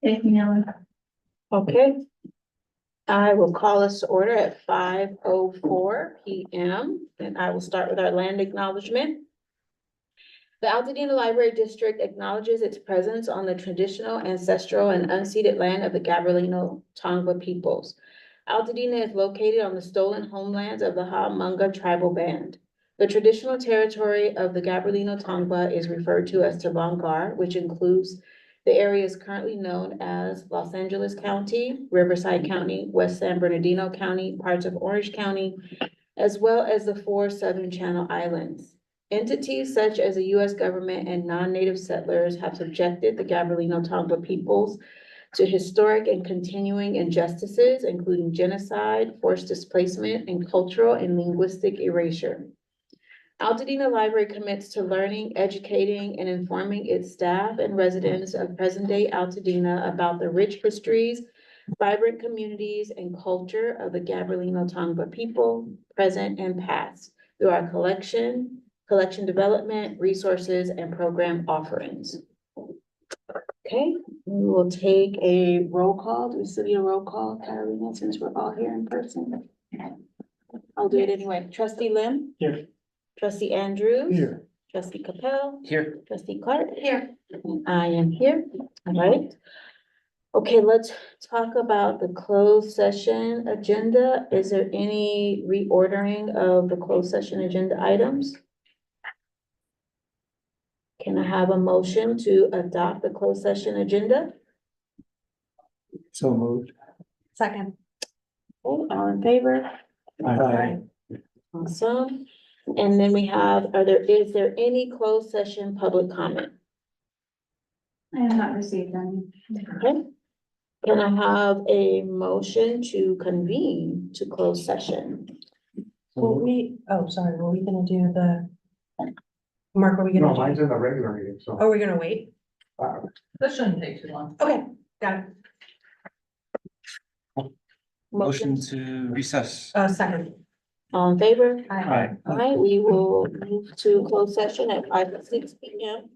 Okay. I will call us to order at 5:04 PM, and I will start with our land acknowledgement. The Altadena Library District acknowledges its presence on the traditional, ancestral, and unceded land of the Gabrielino Tongva peoples. Altadena is located on the stolen homelands of the Ha-Manga tribal band. The traditional territory of the Gabrielino Tongva is referred to as Tabongar, which includes the areas currently known as Los Angeles County, Riverside County, West San Bernardino County, parts of Orange County, as well as the 4 Southern Channel Islands. Entities such as the U.S. government and non-native settlers have subjected the Gabrielino Tongva peoples to historic and continuing injustices, including genocide, forced displacement, and cultural and linguistic erasure. Altadena Library commits to learning, educating, and informing its staff and residents of present-day Altadena about the rich histories, vibrant communities, and culture of the Gabrielino Tongva people, present and past, through our collection development, resources, and program offerings. Okay, we will take a roll call. Do we still need a roll call, Carolina, since we're all here in person? I'll do it anyway. Trustee Lim? Here. Trustee Andrews? Here. Trustee Capel? Here. Trustee Clark? Here. And I am here. All right. Okay, let's talk about the closed session agenda. Is there any reordering of the closed session agenda items? Can I have a motion to adopt the closed session agenda? So moved. Second. Oh, all in favor? Aye. Awesome. And then we have, is there any closed session public comment? I have not received any. Okay. Can I have a motion to convene to close session? Were we gonna do the? Mark, are we gonna? No, do- mine's in the regular meeting, so. Are we gonna wait? That shouldn't take too long. Okay, got it. Motion to recess. Second. All in favor? Aye. All right, we will move to closed session at 5:06 PM.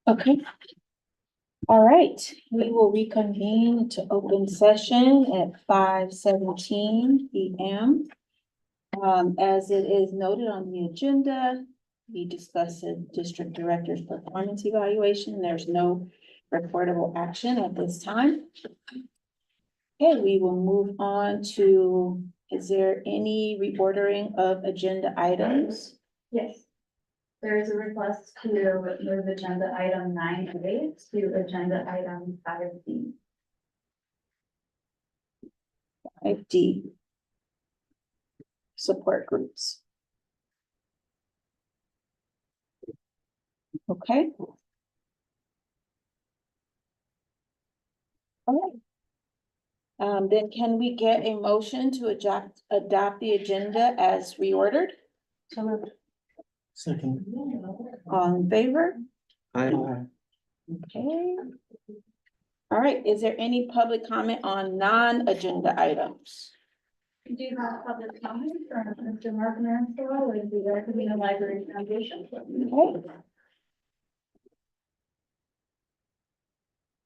Okay. All right, we will reconvene to open session at 5:17 PM. As it is noted on the agenda, we discussed the district director's performance evaluation. There's no reportable action at this time. Okay, we will move on to, is there any reordering of agenda items? Yes. There is a request to move agenda item 9A to agenda item 5B. 5D. Support groups. Okay. All right. Then can we get a motion to adopt the agenda as reordered? So moved. Second. All in favor? Aye. Okay. All right, is there any public comment on non-agenda items? We do have public comment from Mr. Mark Mansell with the Arkansas Library Foundation. Okay.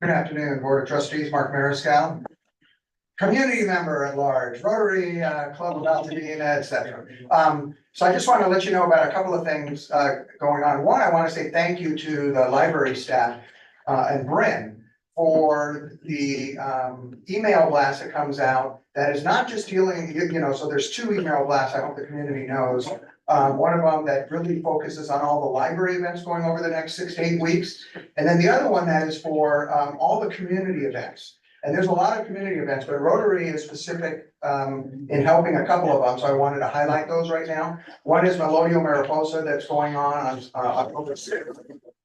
Good afternoon, Board of Trustees, Mark Mariscal. Community member at large, Rotary Club of Altadena, et cetera. So I just want to let you know about a couple of things going on. One, I want to say thank you to the library staff and Bryn for the email blast that comes out that is not just dealing, so there's two email blasts, I hope the community knows. One of them that really focuses on all the library events going over the next 6 to 8 weeks. And then the other one that is for all the community events. And there's a lot of community events, but Rotary is specific in helping a couple of them, so I wanted to highlight those right now. One is Melodio Mariposa that's going on October 6th.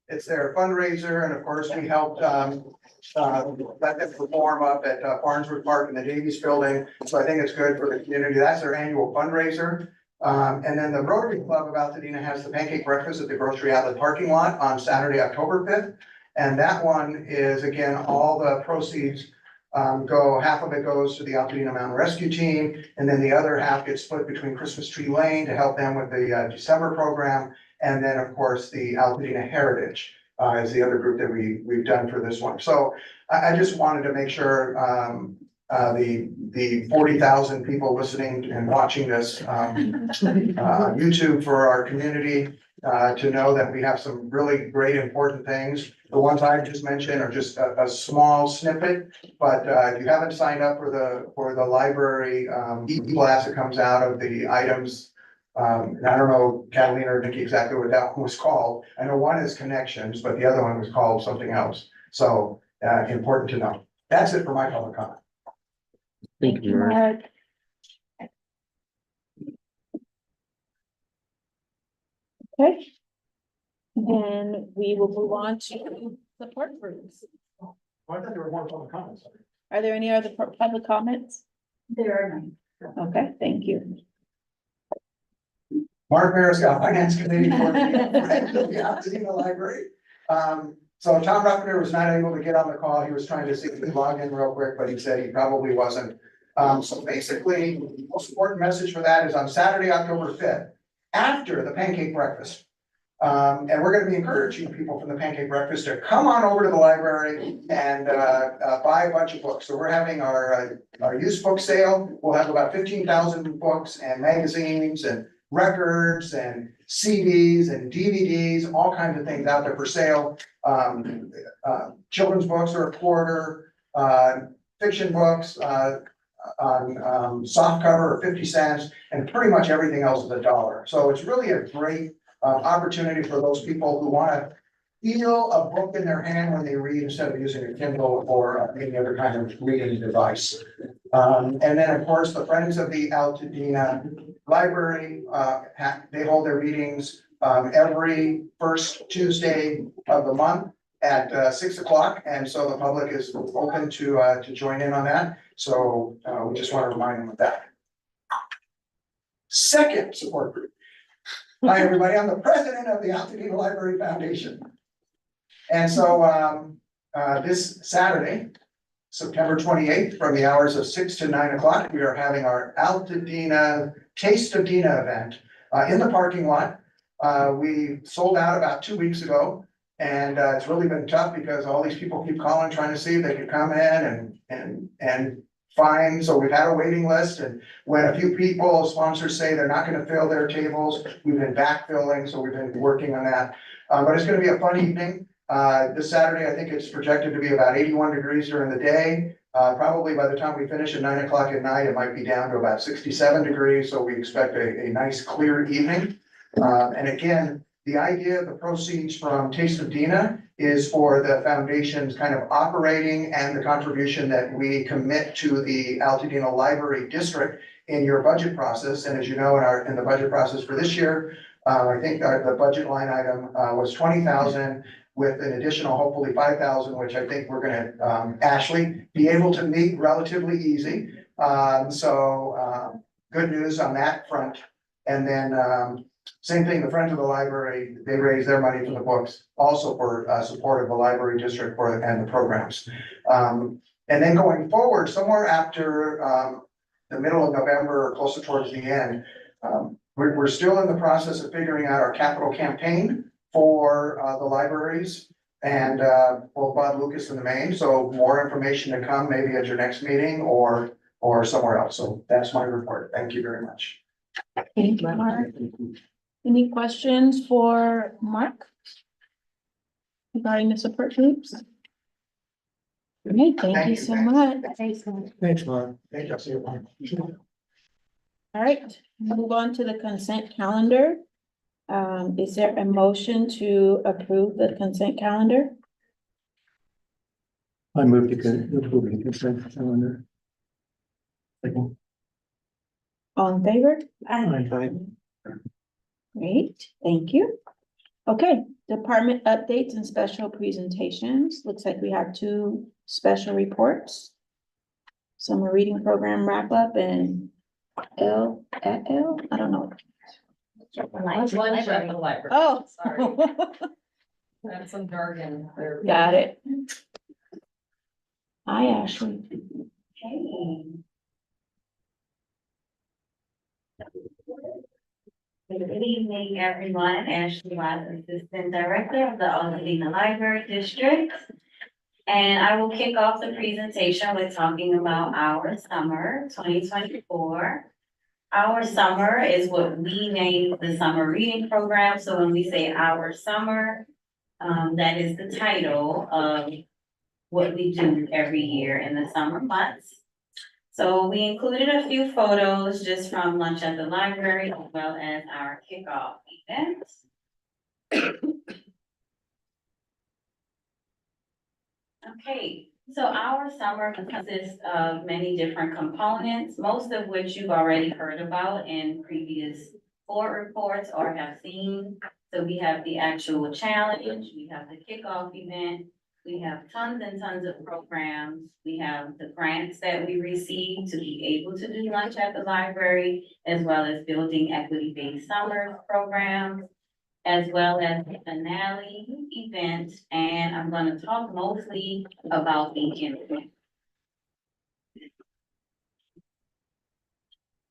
It's their fundraiser, and of course, we helped let them perform up at Farnsworth Park in the Davies Building. So I think it's good for the community. That's their annual fundraiser. And then the Rotary Club of Altadena has the pancake breakfast at the grocery outlet parking lot on Saturday, October 5th. And that one is, again, all the proceeds half of it goes to the Altadena Mountain Rescue Team, and then the other half gets split between Christmas Tree Lane to help them with the December program. And then, of course, the Altadena Heritage is the other group that we've done for this one. So I just wanted to make sure the 40,000 people listening and watching this on YouTube for our community to know that we have some really great important things. The ones I just mentioned are just a small snippet, but if you haven't signed up for the library e-blast that comes out of the items, and I don't know, Catalina or Nikki, exactly what that one was called. I know one is Connections, but the other one was called something else. So important to know. That's it for my public comment. Thank you, Mark. Mark. Okay. Then we will move on to support groups. Well, I thought there were more public comments. Are there any other public comments? There are none. Okay, thank you. Mark Mariscal, Finance Committee for the Altadena Library. So Tom Ruffner was not able to get on the call. He was trying to see if he could log in real quick, but he said he probably wasn't. So basically, the most important message for that is on Saturday, October 5th, after the pancake breakfast. And we're gonna be encouraging people from the pancake breakfast to come on over to the library and buy a bunch of books. So we're having our used book sale. We'll have about 15,000 books and magazines and records and CDs and DVDs, all kinds of things out there for sale. Children's books are a quarter, fiction books on soft cover are 50 cents, and pretty much everything else is $1. So it's really a great opportunity for those people who want to feel a book in their hand when they read instead of using a Kindle or any other kind of reading device. And then, of course, the Friends of the Altadena Library, they hold their meetings every first Tuesday of the month at 6 o'clock. And so the public is open to join in on that. So we just want to remind them of that. Second support group. Hi, everybody. I'm the president of the Altadena Library Foundation. And so this Saturday, September 28th, from the hours of 6 to 9 o'clock, we are having our Altadena Taste of Dena event in the parking lot. We sold out about 2 weeks ago. And it's really been tough because all these people keep calling, trying to see if they could come in and find. So we've had a waiting list, and when a few people, sponsors say they're not gonna fill their tables, we've been backfilling, so we've been working on that. But it's gonna be a fun evening. This Saturday, I think it's projected to be about 81 degrees during the day. Probably by the time we finish at 9 o'clock at night, it might be down to about 67 degrees, so we expect a nice clear evening. And again, the idea of the proceeds from Taste of Dina is for the foundation's kind of operating and the contribution that we commit to the Altadena Library District in your budget process. And as you know, in the budget process for this year, I think the budget line item was 20,000 with an additional hopefully 5,000, which I think we're gonna, Ashley, be able to meet relatively easy. Good news on that front. And then same thing, the Friends of the Library, they raise their money from the books also for support of the library district and the programs. And then going forward, somewhere after the middle of November or closer towards the end, we're still in the process of figuring out our capital campaign for the libraries and both Bob Lucas and the Maine. So more information to come maybe at your next meeting or somewhere else. So that's my report. Thank you very much. Thank you, Mark. Any questions for Mark? Regarding the support groups? Great, thank you so much. Thanks, Mark. Thank you. All right, move on to the consent calendar. Is there a motion to approve the consent calendar? I moved to approve the consent calendar. Second. All in favor? Aye. Great, thank you. Okay, department updates and special presentations. Looks like we have two special reports. Summer reading program wrap up and L at L, I don't know. Lunch at the library. Oh. Sorry, that's some jargon there. Got it. Hi, Ashley. Hey. Good evening, everyone. Ashley Watts, Assistant Director of the Altadena Library District. And I will kick off the presentation with talking about our summer 2024. Our summer is what we name the summer reading program. So when we say our summer, that is the title of what we do every year in the summer months. So we included a few photos just from lunch at the library as well as our kickoff event. Okay, so our summer consists of many different components, most of which you've already heard about in previous board reports or have seen. So we have the actual challenge, we have the kickoff event, we have tons and tons of programs. We have the grants that we receive to be able to do lunch at the library, as well as building equity-based summer programs, as well as the finale event. And I'm going to talk mostly about the event.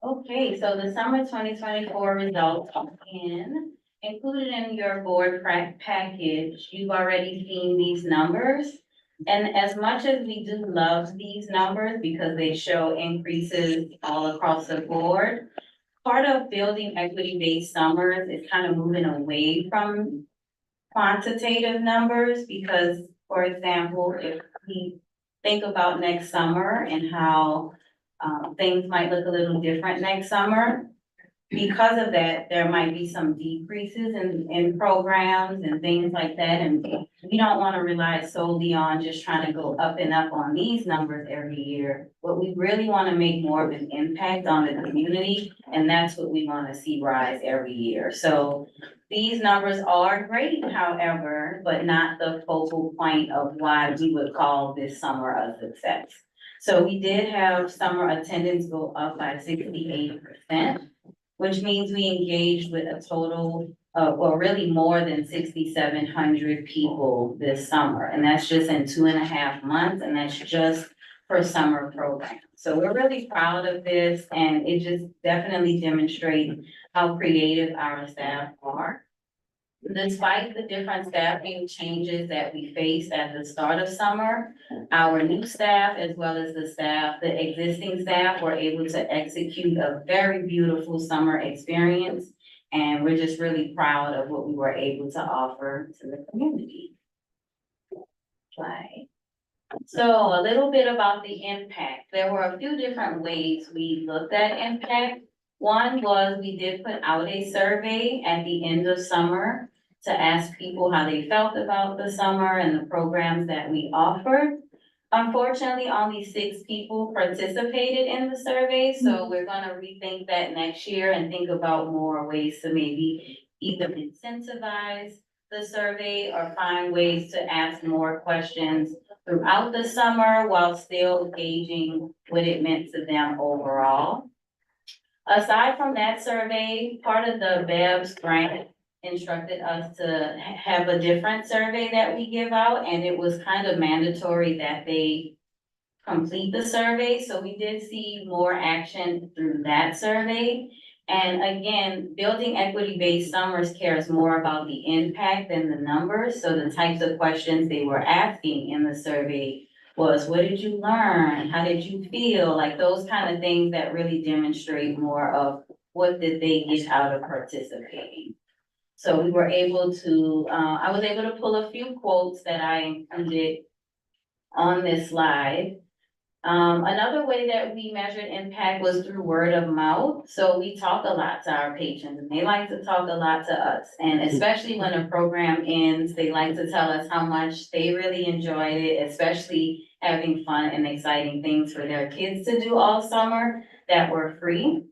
Okay, so the summer 2024 results included in your board package. You've already seen these numbers. And as much as we do love these numbers because they show increases all across the board, part of building equity-based summers is kind of moving away from quantitative numbers because, for example, if we think about next summer and how things might look a little different next summer, because of that, there might be some decreases in programs and things like that. And we don't want to rely solely on just trying to go up and up on these numbers every year. But we really want to make more of an impact on the community. And that's what we want to see rise every year. So these numbers are great, however, but not the focal point of why we would call this summer a success. So we did have summer attendance go up by 68%. Which means we engaged with a total of, well, really more than 6,700 people this summer. And that's just in 2.5 months, and that's just for summer programs. So we're really proud of this, and it just definitely demonstrates how creative our staff are. Despite the different staffing changes that we faced at the start of summer, our new staff as well as the existing staff were able to execute a very beautiful summer experience. And we're just really proud of what we were able to offer to the community. Right. So a little bit about the impact. There were a few different ways we looked at impact. One was we did put out a survey at the end of summer to ask people how they felt about the summer and the programs that we offered. Unfortunately, only 6 people participated in the survey, so we're gonna rethink that next year and think about more ways to maybe either incentivize the survey or find ways to ask more questions throughout the summer while still gauging what it meant to them overall. Aside from that survey, part of the BEVS grant instructed us to have a different survey that we give out, and it was kind of mandatory that they complete the survey, so we did see more action through that survey. And again, building equity-based summers cares more about the impact than the numbers, so the types of questions they were asking in the survey was, what did you learn? How did you feel? Like those kind of things that really demonstrate more of what did they get out of participating. So we were able to, I was able to pull a few quotes that I included on this slide. Another way that we measured impact was through word of mouth. So we talk a lot to our patrons and they like to talk a lot to us. And especially when a program ends, they like to tell us how much they really enjoyed it, especially having fun and exciting things for their kids to do all summer that were free.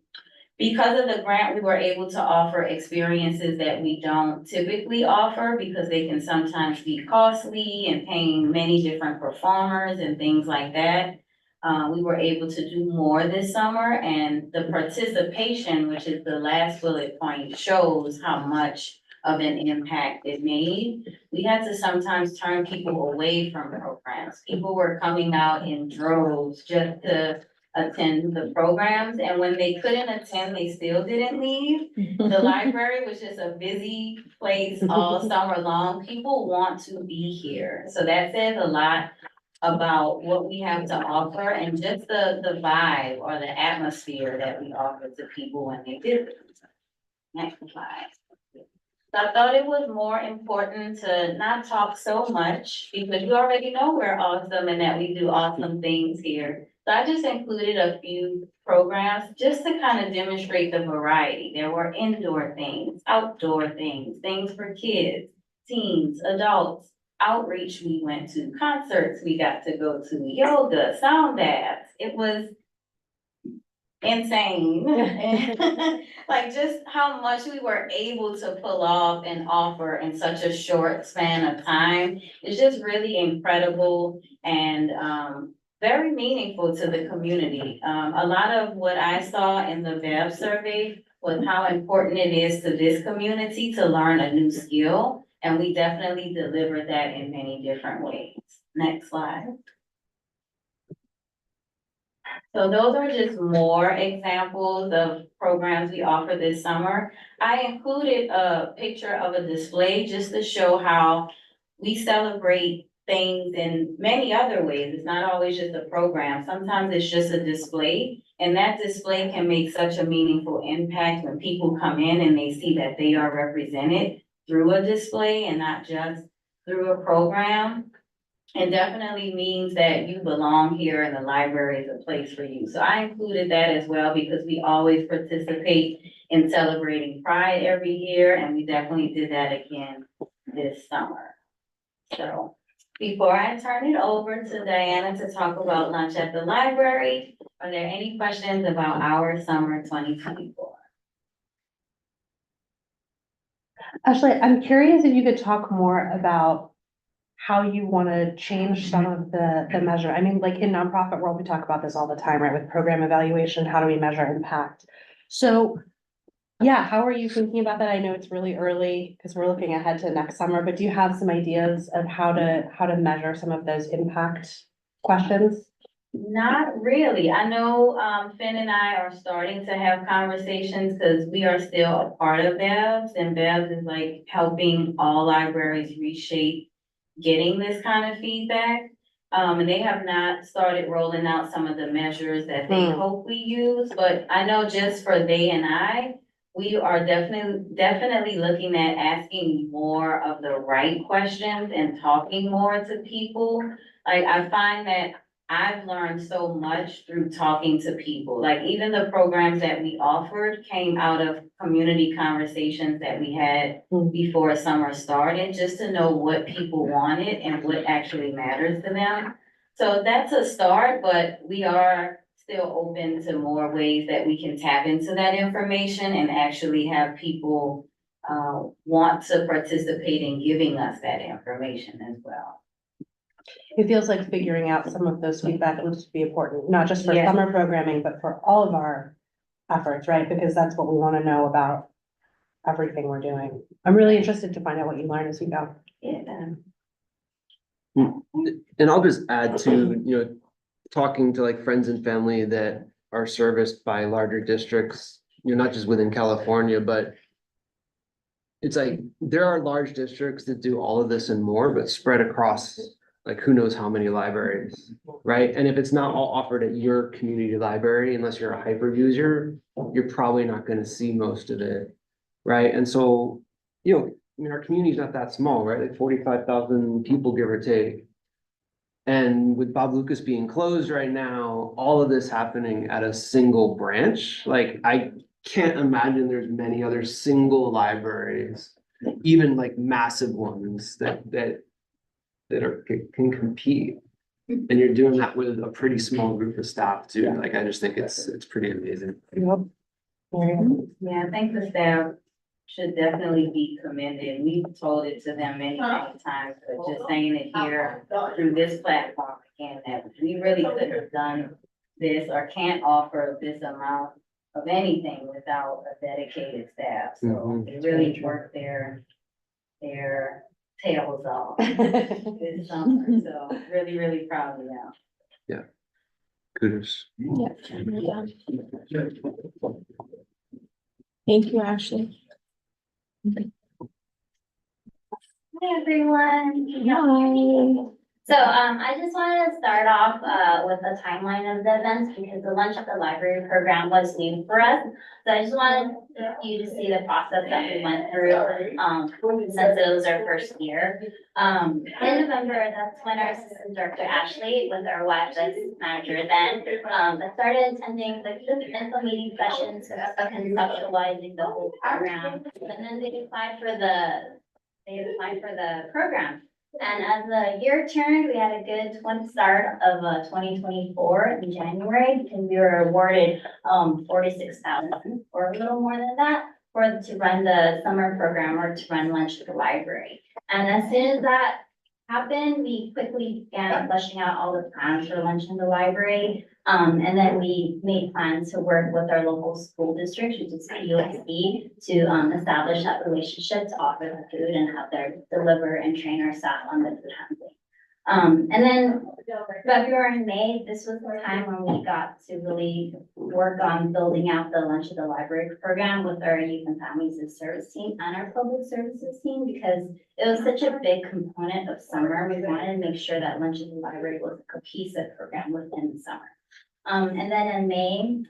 Because of the grant, we were able to offer experiences that we don't typically offer because they can sometimes be costly and paying many different performers and things like that. We were able to do more this summer, and the participation, which is the last bullet point, shows how much of an impact it made. We had to sometimes turn people away from programs. People were coming out in droves just to attend the programs, and when they couldn't attend, they still didn't leave. The library was just a busy place all summer long. People want to be here, so that says a lot about what we have to offer and just the vibe or the atmosphere that we offer to people when they visit. Next slide. So I thought it was more important to not talk so much because you already know we're awesome and that we do awesome things here. So I just included a few programs just to kind of demonstrate the variety. There were indoor things, outdoor things, things for kids, teens, adults, outreach we went to, concerts we got to go to, yoga, sound baths. It was insane. Like just how much we were able to pull off and offer in such a short span of time is just really incredible and very meaningful to the community. A lot of what I saw in the BEV survey was how important it is to this community to learn a new skill. And we definitely delivered that in many different ways. Next slide. So those are just more examples of programs we offer this summer. I included a picture of a display just to show how we celebrate things in many other ways. It's not always just a program. Sometimes it's just a display. And that display can make such a meaningful impact when people come in and they see that they are represented through a display and not just through a program. It definitely means that you belong here and the library is a place for you. So I included that as well because we always participate in celebrating Pride every year, and we definitely did that again this summer. So before I turn it over to Diana to talk about lunch at the library, are there any questions about our summer 2024? Ashley, I'm curious if you could talk more about how you want to change some of the measure. I mean, like in nonprofit world, we talk about this all the time, right? With program evaluation, how do we measure impact? So yeah, how are you thinking about that? I know it's really early because we're looking ahead to next summer, but do you have some ideas of how to measure some of those impact questions? Not really. I know, Finn and I are starting to have conversations because we are still a part of BEVS, and BEVS is like helping all libraries reshape getting this kind of feedback. And they have not started rolling out some of the measures that they hope we use, but I know just for they and I, we are definitely looking at asking more of the right questions and talking more to people. Like, I find that I've learned so much through talking to people. Like, even the programs that we offered came out of community conversations that we had before summer started, just to know what people wanted and what actually matters to them. So that's a start, but we are still open to more ways that we can tap into that information and actually have people want to participate in giving us that information as well. It feels like figuring out some of those feedback loops would be important, not just for Yeah. summer programming, but for all of our efforts, right? Because that's what we want to know about everything we're doing. I'm really interested to find out what you learn as we go. Yeah. And I'll just add to, talking to like friends and family that are serviced by larger districts, not just within California, but it's like, there are large districts that do all of this and more, but spread across like who knows how many libraries, right? And if it's not all offered at your community library, unless you're a hyper user, you're probably not gonna see most of it, right? And so, our community's not that small, right? Like 45,000 people, give or take. And with Bob Lucas being closed right now, all of this happening at a single branch, like I can't imagine there's many other single libraries, even like massive ones that can compete. And you're doing that with a pretty small group of staff too. Like, I just think it's pretty amazing. Yeah, I think the staff should definitely be commended. We've told it to them many times, but just saying it here through this platform again, that we really couldn't have done this or can't offer this amount of anything without a dedicated staff. So they really work their tails off this summer. So really, really proud of them. Kudos. Thank you, Ashley. Hi, everyone. Hi. So, I just wanted to start off, with a timeline of the events because the Lunch at the Library program was new for us. So I just wanted you to see the process that we went through, since it was our first year. In November, that's when our assistant director Ashley was our YFS manager then, started attending the info meeting sessions, conceptualizing the whole program. And then they applied for the program. And as the year turned, we had a good start of 2024 in January because we were awarded 46,000 or a little more than that to run the summer program or to run Lunch at the Library. And as soon as that happened, we quickly began fleshing out all the plans for Lunch in the Library. And then we made plans to work with our local school district, which is USD, to establish that relationship to offer the food and help them deliver and train our staff on the food handling. And then February and May, this was the time when we got to really work on building out the Lunch at the Library program with our youth and families and service team and our public services team, because it was such a big component of summer. We wanted to make sure that Lunch at the Library was a cohesive program within the summer. And then in May,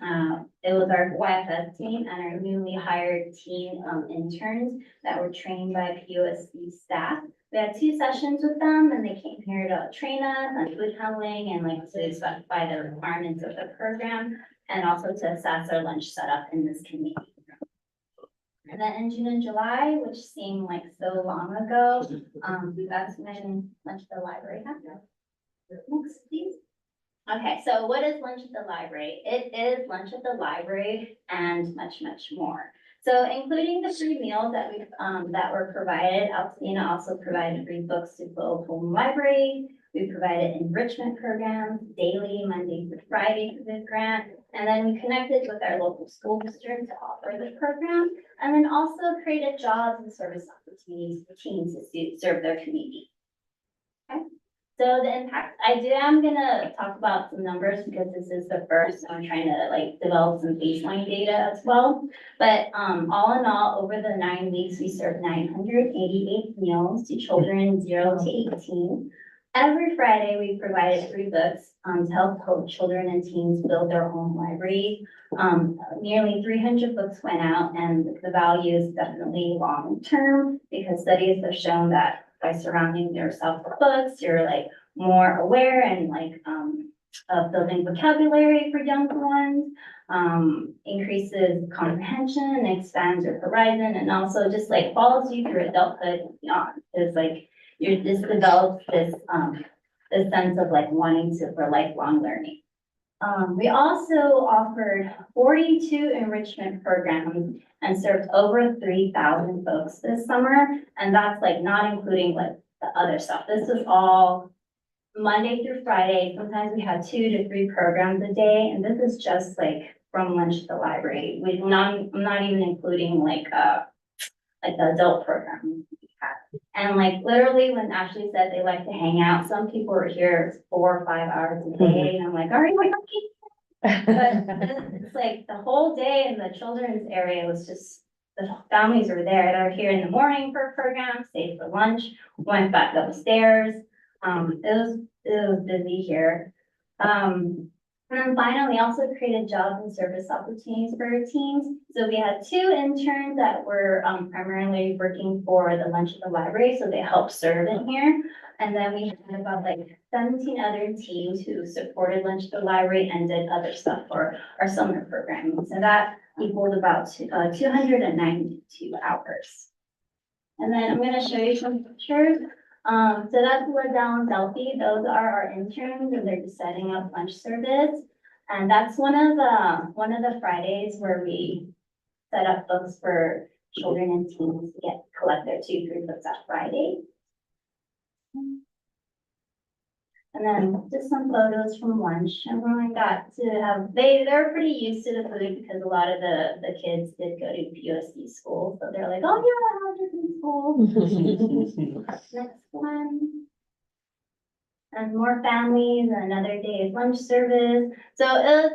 it was our YFS team and our newly hired team interns that were trained by POSB staff. We had 2 sessions with them and they came here to train us on food handling and like to specify the requirements of the program and also to assess our lunch setup in this community. And then in June and July, which seemed like so long ago, that's when Lunch at the Library happened. Next, please. Okay, so what is Lunch at the Library? It is Lunch at the Library and much, much more. So including the free meals that that were provided, Altamina also provided free books to the local library. We provided enrichment programs daily, Monday through Friday for the grant. And then we connected with our local school district to offer the program. And then also created jobs and service opportunities for teams to serve their community. Okay. So the impact, I'm gonna talk about some numbers because this is the first, I'm trying to like develop some baseline data as well. But, all in all, over the 9 weeks, we served 988 meals to children 0 to 18. Every Friday, we provided free books, to help children and teens build their own library. Nearly 300 books went out, and the value is definitely long-term because studies have shown that by surrounding yourself with books, you're like more aware and like, of building vocabulary for young ones, increases comprehension, expands your horizon, and also just like follows you through adulthood and beyond. It's like, this develops this sense of like wanting to, for lifelong learning. We also offered 42 enrichment programs and served over 3,000 folks this summer. And that's like not including like the other stuff. This is all Monday through Friday. Sometimes we had 2 to 3 programs a day. And this is just like from lunch to the library. I'm not even including like the adult program we had. And like literally when Ashley said they like to hang out, some people were here 4 or 5 hours a day. And I'm like, all right, we're but it's like the whole day in the children's area was just, the families were there. They were here in the morning for a program, stayed for lunch, went back upstairs. It was busy here. And then finally, we also created jobs and service opportunities for our teams. So we had 2 interns that were primarily working for the lunch at the library, so they helped serve in here. And then we had about like 17 other teams who supported lunch at the library and did other stuff for our summer programming. So that equaled about 292 hours. And then I'm gonna show you some pictures. So that's Liddell and Delphi. Those are our interns and they're just setting up lunch service. And that's one of the Fridays where we set up books for children and teens to collect their 2-3 books that Friday. And then just some photos from lunch. Everyone got to have, they're pretty used to the food because a lot of the kids did go to POC school. So they're like, oh yeah, I was in school. Next one. And more families, and another day of lunch service. So it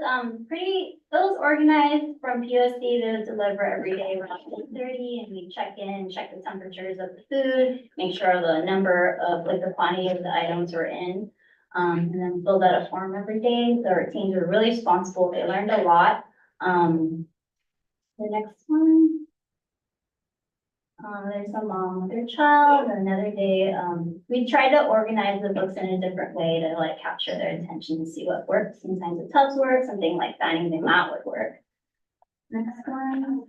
was organized from POC. They would deliver every day around 8:30 and we check the temperatures of the food, make sure the number of like the quantity of the items were in. And then filled out a form every day. So our teams were really responsible. They learned a lot. The next one. There's a mom with their child. Another day, we tried to organize the books in a different way to like capture their attention and see what works. Sometimes the tubs work, something like finding them out would work. Next one.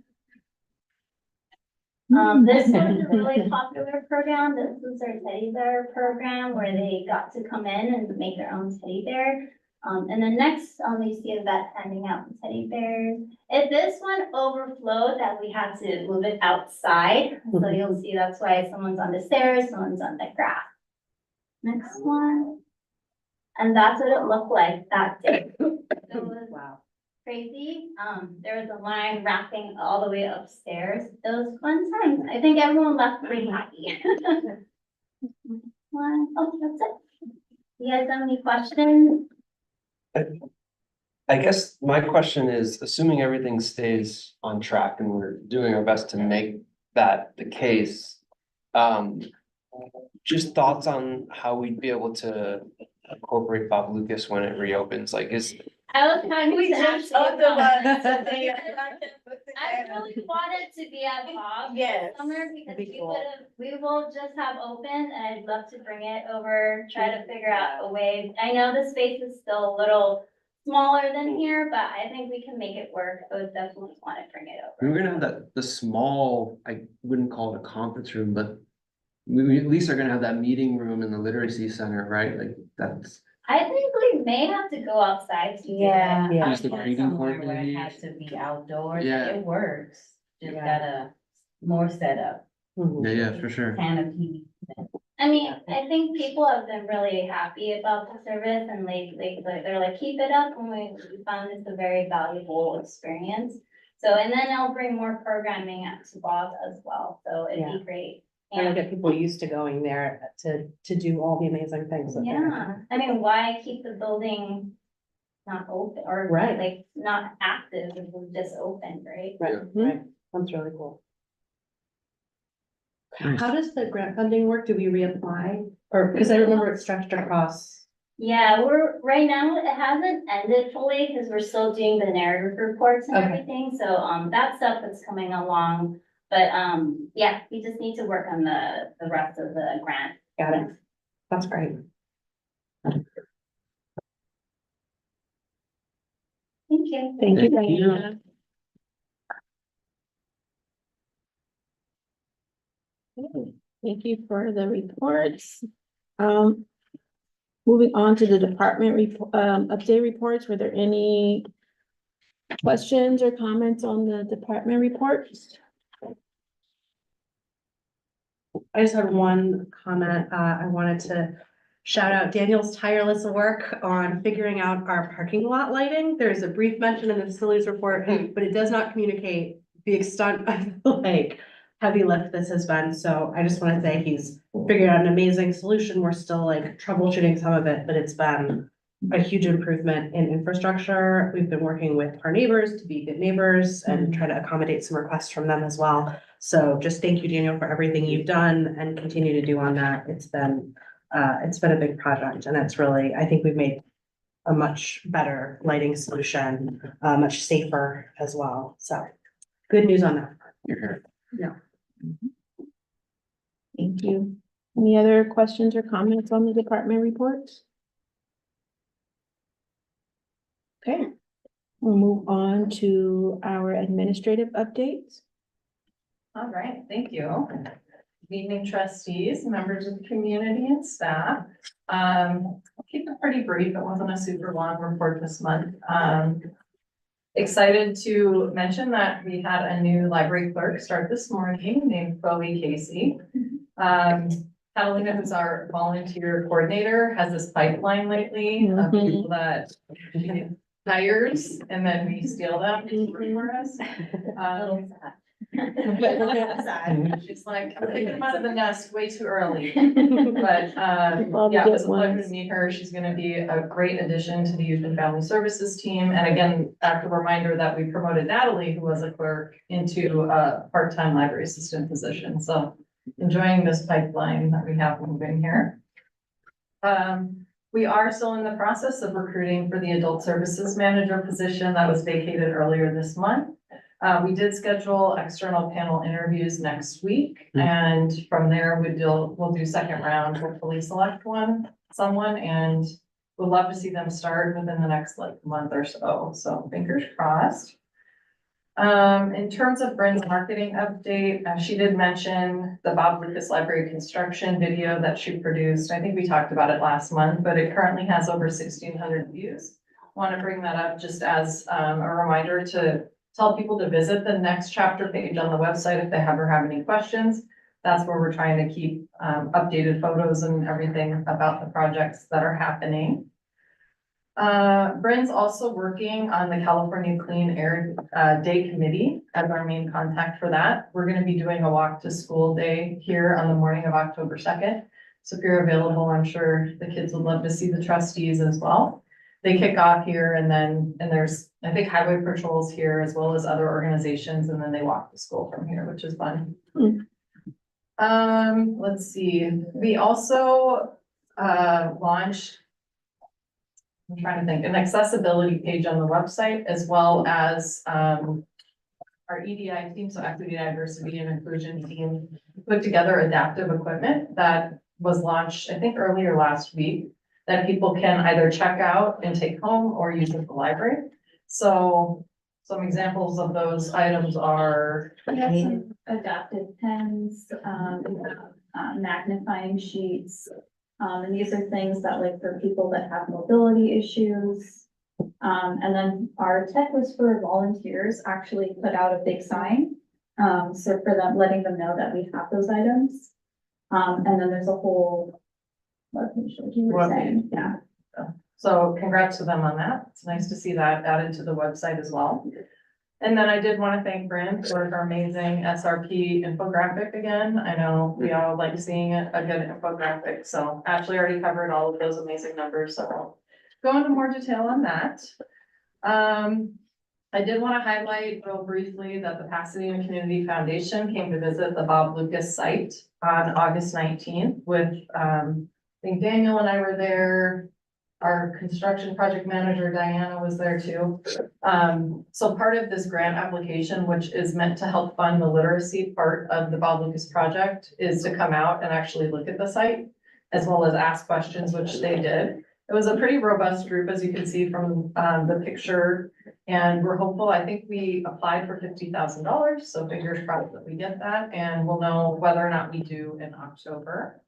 This was a really popular program. This was our teddy bear program where they got to come in and make their own teddy bear. And then next, you see a vet handing out the teddy bears. If this one overflowed, that we had to move it outside. So you'll see that's why someone's on the stairs, someone's on the grass. Next one. And that's what it looked like that day. So it was crazy. There was a line wrapping all the way upstairs. It was fun times. I think everyone left pretty happy. Oh, that's it. You guys have any questions? I guess my question is, assuming everything stays on track and we're doing our best to make that the case. Just thoughts on how we'd be able to incorporate Bob Lucas when it reopens, like I was kind of. We just talked about something. I really wanted to be at Bob. Yes. Summer because That'd be cool. we will just have open and I'd love to bring it over, try to figure out a way. I know the space is still a little smaller than here, but I think we can make it work. I would definitely want to bring it over. we're gonna have the small, I wouldn't call it a conference room, but. We at least are gonna have that meeting room in the literacy center, right? Like that's. I think we may have to go outside to do it. Yeah. Yeah. Use the reading Somewhere court where it maybe? has to be outdoors, Yeah. it works, just Yeah. gotta more setup, Yeah, for sure. canopy. I mean, I think people have been really happy about the service and they're like, keep it up, and we found it's a very valuable experience. So, and then I'll bring more programming out to Bob as well, so it'd be great. And And get people used to going there to do all the amazing things that they're. Yeah, I mean, why keep the building not open or Right. like not active if it's just open, right? Right, Yeah. right. That's really cool. Nice. How does the grant funding work? Do we reapply? Or, because I remember it stretched across. Yeah, right now, it hasn't ended fully because we're still doing the narrative reports and Okay. everything, so, that stuff is coming along. But, yeah, we just need to work on the rest of the grant. Got it. That's great. Thank you. Thank you, Thank you. Diana. Okay, thank you for the reports. Moving on to the department update reports, were there any questions or comments on the department reports? I just had one comment. I wanted to shout out Daniel's tireless work on figuring out our parking lot lighting. There's a brief mention in the facilities report, but it does not communicate the extent of the heavy lift this has been. So I just want to say he's figured out an amazing solution. We're still like troubleshooting some of it, but it's been a huge improvement in infrastructure. We've been working with our neighbors to be good neighbors and try to accommodate some requests from them as well. So just thank you, Daniel, for everything you've done and continue to do on that. It's been a big project and it's really, I think we've made a much better lighting solution, much safer as well. So good news on that. Yeah. Thank you. Any other questions or comments on the department reports? Okay, we'll move on to our administrative updates. All right, thank you. Good evening, trustees, members of the community and staff. I'll keep it pretty brief. It wasn't a super long report this month. Excited to mention that we had a new library clerk start this morning named Chloe Casey. Catalina, who's our volunteer coordinator, has this pipeline lately of people that she hires and then we steal them to work for us. She's like, I'm taking them out of the nest way too early. But, All the yeah, it was a good pleasure ones. to meet her. She's gonna be a great addition to the Youth and Family Services team. And again, back a reminder that we promoted Natalie, who was a clerk, into a part-time library assistant position. So enjoying this pipeline that we have moving here. We are still in the process of recruiting for the adult services manager position that was vacated earlier this month. We did schedule external panel interviews next week, and from there we'll do second round, hopefully select someone, and we'd love to see them start within the next month or so. So fingers crossed. In terms of Bryn's marketing update, she did mention the Bob Lucas Library construction video that she produced. I think we talked about it last month, but it currently has over 1,600 views. Want to bring that up just as a reminder to tell people to visit the next chapter page on the website if they ever have any questions. That's where we're trying to keep updated photos and everything about the projects that are happening. Bryn's also working on the California Clean Air Day Committee as our main contact for that. We're going to be doing a walk to school day here on the morning of October 2nd. So if you're available, I'm sure the kids would love to see the trustees as well. They kick off here and there's, I think, highway patrols here as well as other organizations, and then they walk to school from here, which is fun. Let's see. We also launched, I'm trying to think, an accessibility page on the website, as well as our EDI team, so Equity, Diversity, and Inclusion team, put together adaptive equipment that was launched, I think, earlier last week, that people can either check out and take home or use at the library. So some examples of those items are. We have some adaptive pens, magnifying sheets. And these are things that, like, for people that have mobility issues. And then our tech was for volunteers actually put out a big sign. So for them, letting them know that we have those items. And then there's a whole, what you were saying, yeah. So congrats to them on that. It's nice to see that added to the website as well. And then I did want to thank Bryn for her amazing SRP infographic again. I know we all like seeing it, a good infographic. So Ashley already covered all of those amazing numbers, so I'll go into more detail on that. I did want to highlight real briefly that the Pasadena Community Foundation came to visit the Bob Lucas site on August 19th with, I think Daniel and I were there. Our construction project manager, Diana, was there too. So part of this grant application, which is meant to help fund the literacy part of the Bob Lucas project, is to come out and actually look at the site as well as ask questions, which they did. It was a pretty robust group, as you can see from the picture, and we're hopeful. I think we applied for $50,000, so fingers crossed that we get that, and we'll know whether or not we do in October.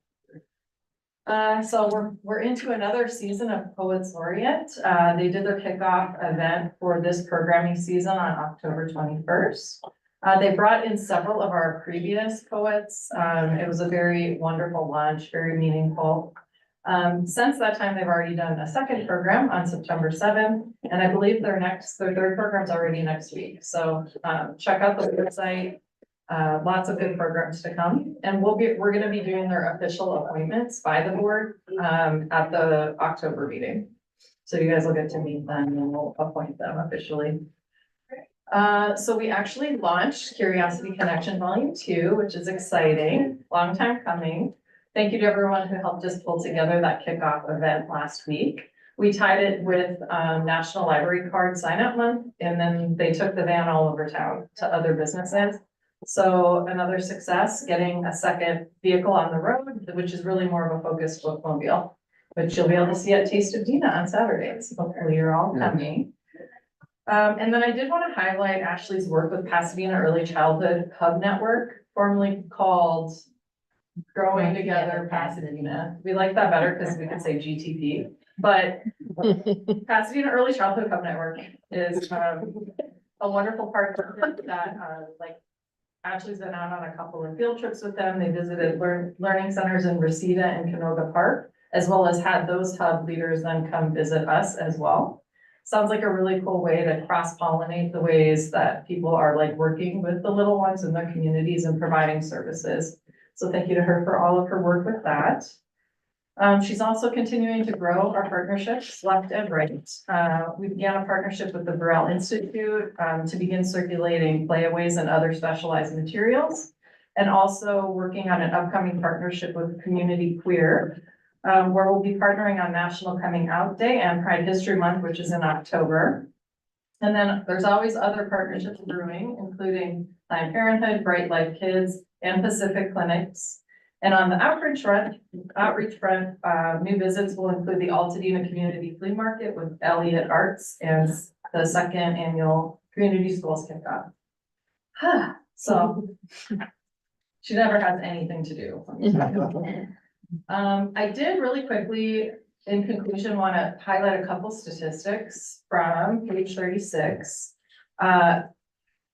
So we're into another season of Poets Laureate. They did their kickoff event for this programming season on October 21st. They brought in several of our previous poets. It was a very wonderful lunch, very meaningful. Since that time, they've already done a second program on September 7th, and I believe their third program's already next week. So check out the website. Lots of good programs to come, and we're gonna be doing their official appointments by the board at the October meeting. So you guys will get to meet them and we'll appoint them officially. So we actually launched Curiosity Connection Volume 2, which is exciting, long time coming. Thank you to everyone who helped us pull together that kickoff event last week. We tied it with National Library Card Sign Up Month, and then they took the van all over town to other businesses. So another success, getting a second vehicle on the road, which is really more of a focused bookmobile, which you'll be able to see at Taste of Dina on Saturdays. Hopefully you're all coming. And then I did want to highlight Ashley's work with Pasadena Early Childhood Hub Network, formerly called Growing Together Pasadena. We like that better because we could say GTP, but Pasadena Early Childhood Hub Network is a wonderful partnership that like Ashley's been out on a couple of field trips with them. They visited learning centers in Reseda and Canoga Park, as well as had those hub leaders then come visit us as well. Sounds like a really cool way to cross-pollinate the ways that people are like working with the little ones in their communities and providing services. So thank you to her for all of her work with that. She's also continuing to grow our partnerships left and right. We began a partnership with the Burrell Institute to begin circulating playaways and other specialized materials, and also working on an upcoming partnership with Community Queer, where we'll be partnering on National Coming Out Day and Pride History Month, which is in October. And then there's always other partnerships brewing, including Planned Parenthood, Bright Life Kids, and Pacific Clinics. And on the outreach front, new visits will include the Altadena Community Flea Market with Elliott Arts and the second annual Community Schools Kickoff. So she never has anything to do. I did really quickly, in conclusion, want to highlight a couple statistics from page 36.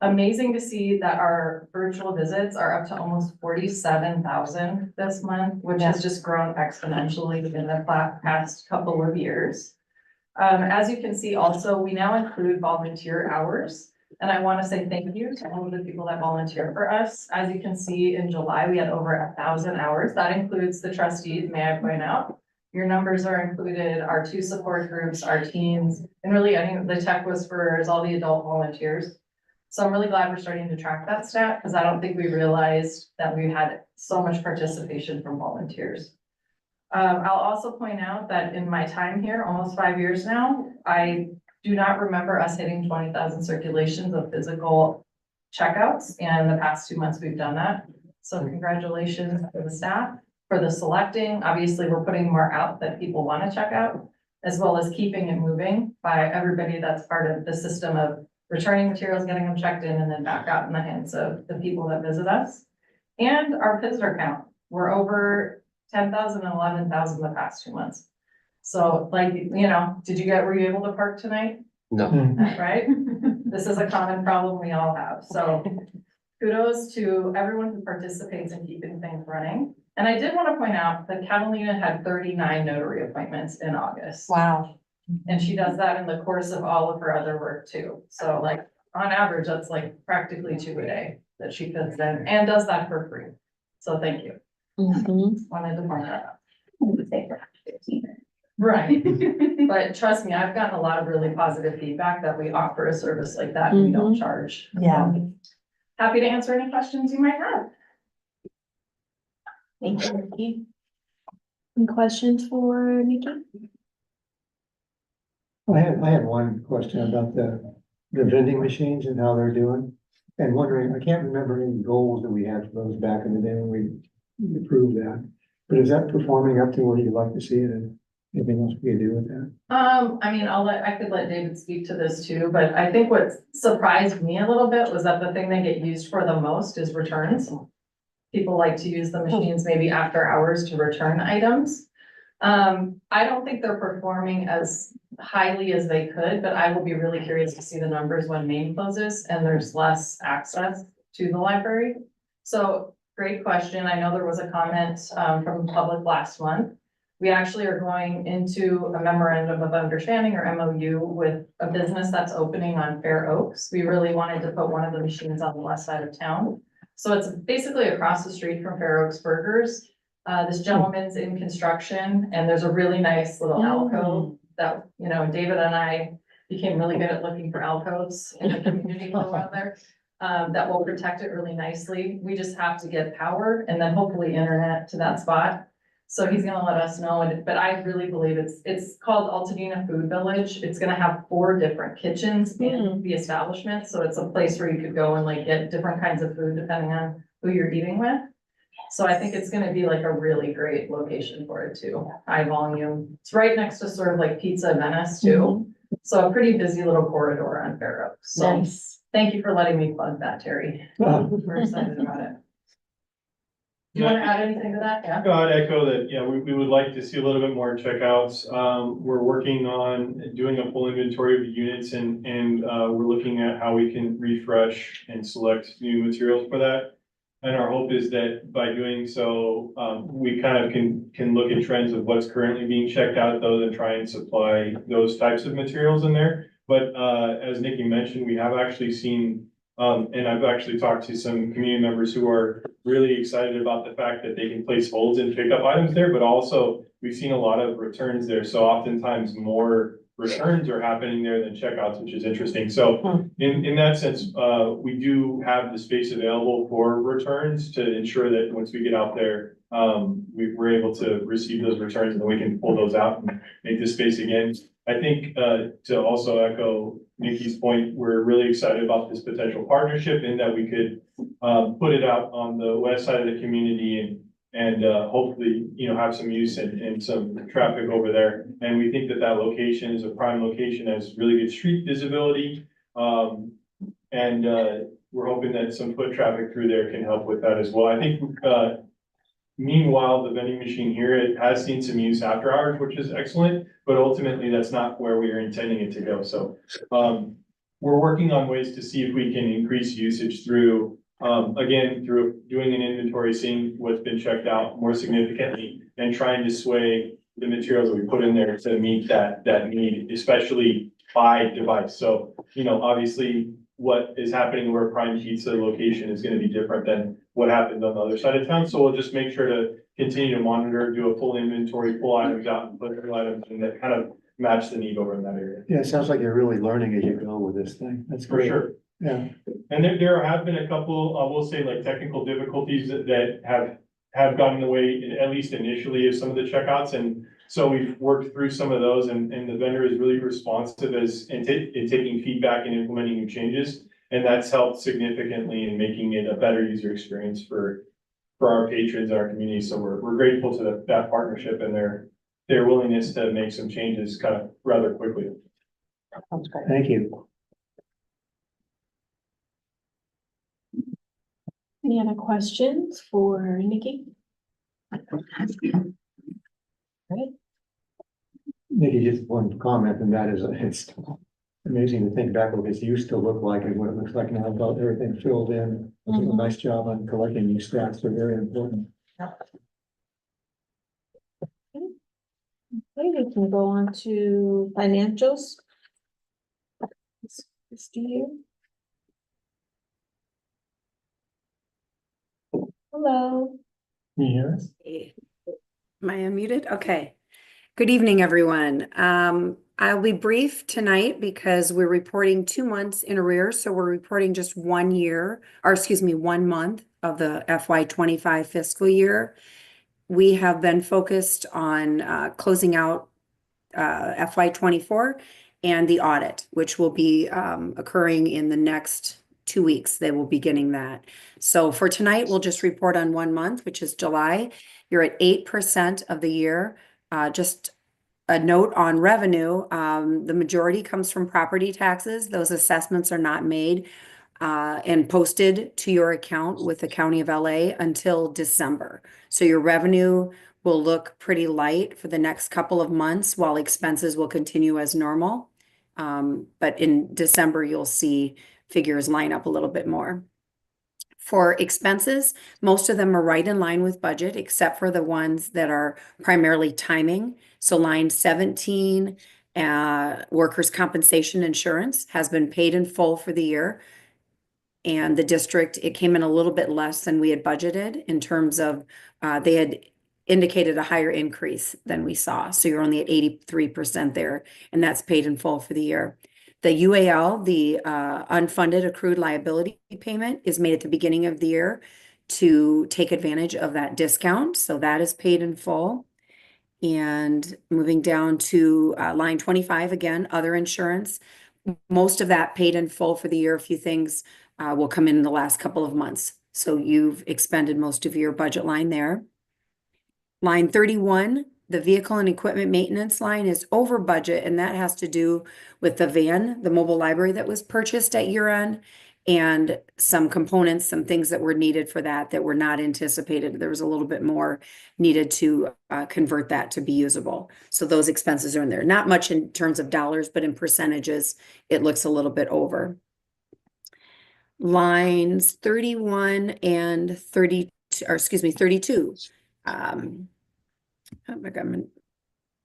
Amazing to see that our virtual visits are up to almost 47,000 this month, which has just grown exponentially in the past couple of years. As you can see also, we now include volunteer hours. And I want to say thank you to all of the people that volunteer for us. As you can see, in July, we had over 1,000 hours. That includes the trustees, may I point out. Your numbers are included, our 2 support groups, our teams, and really any of the tech whisperers, all the adult volunteers. So I'm really glad we're starting to track that stat because I don't think we realized that we had so much participation from volunteers. I'll also point out that in my time here, almost 5 years now, I do not remember us hitting 20,000 circulations of physical checkouts. And the past 2 months we've done that. So congratulations to the staff for the selecting. Obviously, we're putting more out that people want to check out, as well as keeping it moving by everybody that's part of the system of returning materials, getting them checked in, and then back out in the hands of the people that visit us. And our visitor count, we're over 10,000 and 11,000 the past 2 months. So like, you know, were you able to park tonight? No. Right? This is a common problem we all have. So kudos to everyone who participates in keeping things running. And I did want to point out that Catalina had 39 notary appointments in August. Wow. And she does that in the course of all of her other work too. So like, on average, that's like practically 2 a day that she fits in and does that for free. So thank you. Wanted to point that out. I would say for 15. Right. But trust me, I've gotten a lot of really positive feedback that we offer a service like that and we don't charge. Yeah. So, happy to answer any questions you might have. Thank you, Nikki. Any questions for Nikki? I had one question about the vending machines and how they're doing. And wondering, I can't remember any goals that we had for those back in the day when we approved that. But is that performing up to where you'd like to see it, and anything else we can do with that? I mean, I could let David speak to this too, but I think what surprised me a little bit was that the thing they get used for the most is returns. People like to use the machines maybe after hours to return items. I don't think they're performing as highly as they could, but I will be really curious to see the numbers when Main closes and there's less access to the library. So great question. I know there was a comment from the public last month. We actually are going into a memorandum of understanding or MOU with a business that's opening on Fair Oaks. We really wanted to put one of the machines on the west side of town. So it's basically across the street from Fair Oaks Burgers. This gentleman's in construction and there's a really nice little alcove that, you know, David and I became really good at looking for alcoves in the community for a while there. That will protect it really nicely. We just have to get power and then hopefully internet to that spot. So he's gonna let us know, but I really believe it's called Altadena Food Village. It's gonna have 4 different kitchens in the establishment, so it's a place where you could go and like get different kinds of food depending on who you're eating with. So I think it's gonna be like a really great location for it too, high volume. It's right next to sort of like Pizza Venice too. So a pretty busy little corridor on Fair Oaks. So Nice. thank you for letting me plug that, Terry. We're excited about it. Do you want to add anything to that? Yeah. I'd echo that, yeah, we would like to see a little bit more checkouts. We're working on doing a full inventory of the units and we're looking at how we can refresh and select new materials for that. And our hope is that by doing so, we kind of can look at trends of what's currently being checked out, though, and try and supply those types of materials in there. But as Nikki mentioned, we have actually seen, and I've actually talked to some community members who are really excited about the fact that they can place holds and pick up items there, but also we've seen a lot of returns there. So oftentimes more returns are happening there than checkouts, which is interesting. So in that sense, we do have the space available for returns to ensure that once we get out there, we're able to receive those returns and then we can pull those out and make the space again. I think to also echo Nikki's point, we're really excited about this potential partnership in that we could put it out on the west side of the community and hopefully, you know, have some use and some traffic over there. And we think that that location is a prime location, has really good street visibility. And we're hoping that some foot traffic through there can help with that as well. I think meanwhile, the vending machine here, it has seen some use after hours, which is excellent, but ultimately that's not where we are intending it to go. So we're working on ways to see if we can increase usage through, again, through doing an inventory, seeing what's been checked out more significantly and trying to sway the materials that we put in there to meet that need, especially by device. So, you know, obviously what is happening where Prime Pizza location is going to be different than what happened on the other side of town. So we'll just make sure to continue to monitor, do a full inventory, pull items out and put new items in that kind of match the need over in that area. Yeah, it sounds like you're really learning as you go with this thing. That's For great. sure. Yeah. And there have been a couple, I will say, like technical difficulties that have gotten in the way, at least initially, of some of the checkouts. And so we've worked through some of those and the vendor is really responsive in taking feedback and implementing new changes. And that's helped significantly in making it a better user experience for our patrons, our community. So we're grateful to that partnership and their willingness to make some changes kind of rather quickly. Sounds great. Thank you. Any other questions for Nikki? Maybe just one comment, and that is, it's amazing to think back what this used to look like and what it looks like now, about everything filled in. You did a nice job on collecting these stats. They're very important. Okay, we can go on to financials. Let's do you. Hello. Can you hear us? Am I unmuted? Okay. Good evening, everyone. I'll be brief tonight because we're reporting 2 months in arrears. So we're reporting just 1 year, or excuse me, 1 month of the FY25 fiscal year. We have been focused on closing out FY24 and the audit, which will be occurring in the next 2 weeks. They will be getting that. So for tonight, we'll just report on 1 month, which is July. You're at 8% of the year. Just a note on revenue, the majority comes from property taxes. Those assessments are not made and posted to your account with the County of LA until December. So your revenue will look pretty light for the next couple of months while expenses will continue as normal. But in December, you'll see figures line up a little bit more. For expenses, most of them are right in line with budget, except for the ones that are primarily timing. So line 17, workers' compensation insurance has been paid in full for the year. And the district, it came in a little bit less than we had budgeted in terms of, they had indicated a higher increase than we saw. So you're only at 83% there, and that's paid in full for the year. The UAL, the unfunded accrued liability payment, is made at the beginning of the year to take advantage of that discount. So that is paid in full. And moving down to line 25, again, other insurance. Most of that paid in full for the year. A few things will come in the last couple of months. So you've expended most of your budget line there. Line 31, the vehicle and equipment maintenance line is over budget, and that has to do with the van, the mobile library that was purchased at year end, and some components, some things that were needed for that were not anticipated. There was a little bit more needed to convert that to be usable. So those expenses are in there. Not much in terms of dollars, but in percentages, it looks a little bit over. Lines 31 and 30, or excuse me, 32. Oh my God, my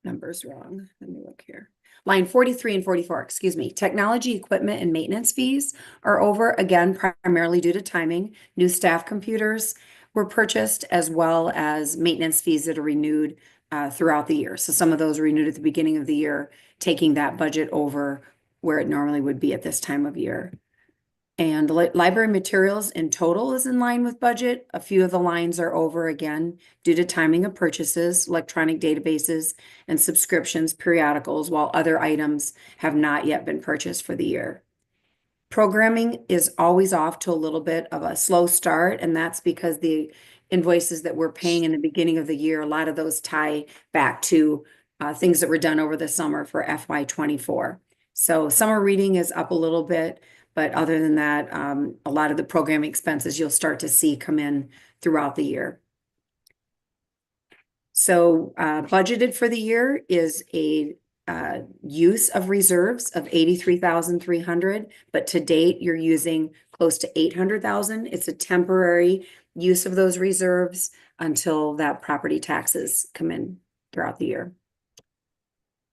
number's wrong. Let me look here. Line 43 and 44, excuse me. Technology, equipment, and maintenance fees are over, again, primarily due to timing. New staff computers were purchased, as well as maintenance fees that are renewed throughout the year. So some of those are renewed at the beginning of the year, taking that budget over where it normally would be at this time of year. And the library materials in total is in line with budget. A few of the lines are over again due to timing of purchases, electronic databases, and subscriptions, periodicals, while other items have not yet been purchased for the year. Programming is always off to a little bit of a slow start, and that's because the invoices that we're paying in the beginning of the year, a lot of those tie back to things that were done over the summer for FY24. So summer reading is up a little bit. But other than that, a lot of the programming expenses you'll start to see come in throughout the year. So budgeted for the year is a use of reserves of 83,300, but to date you're using close to 800,000. It's a temporary use of those reserves until that property taxes come in throughout the year.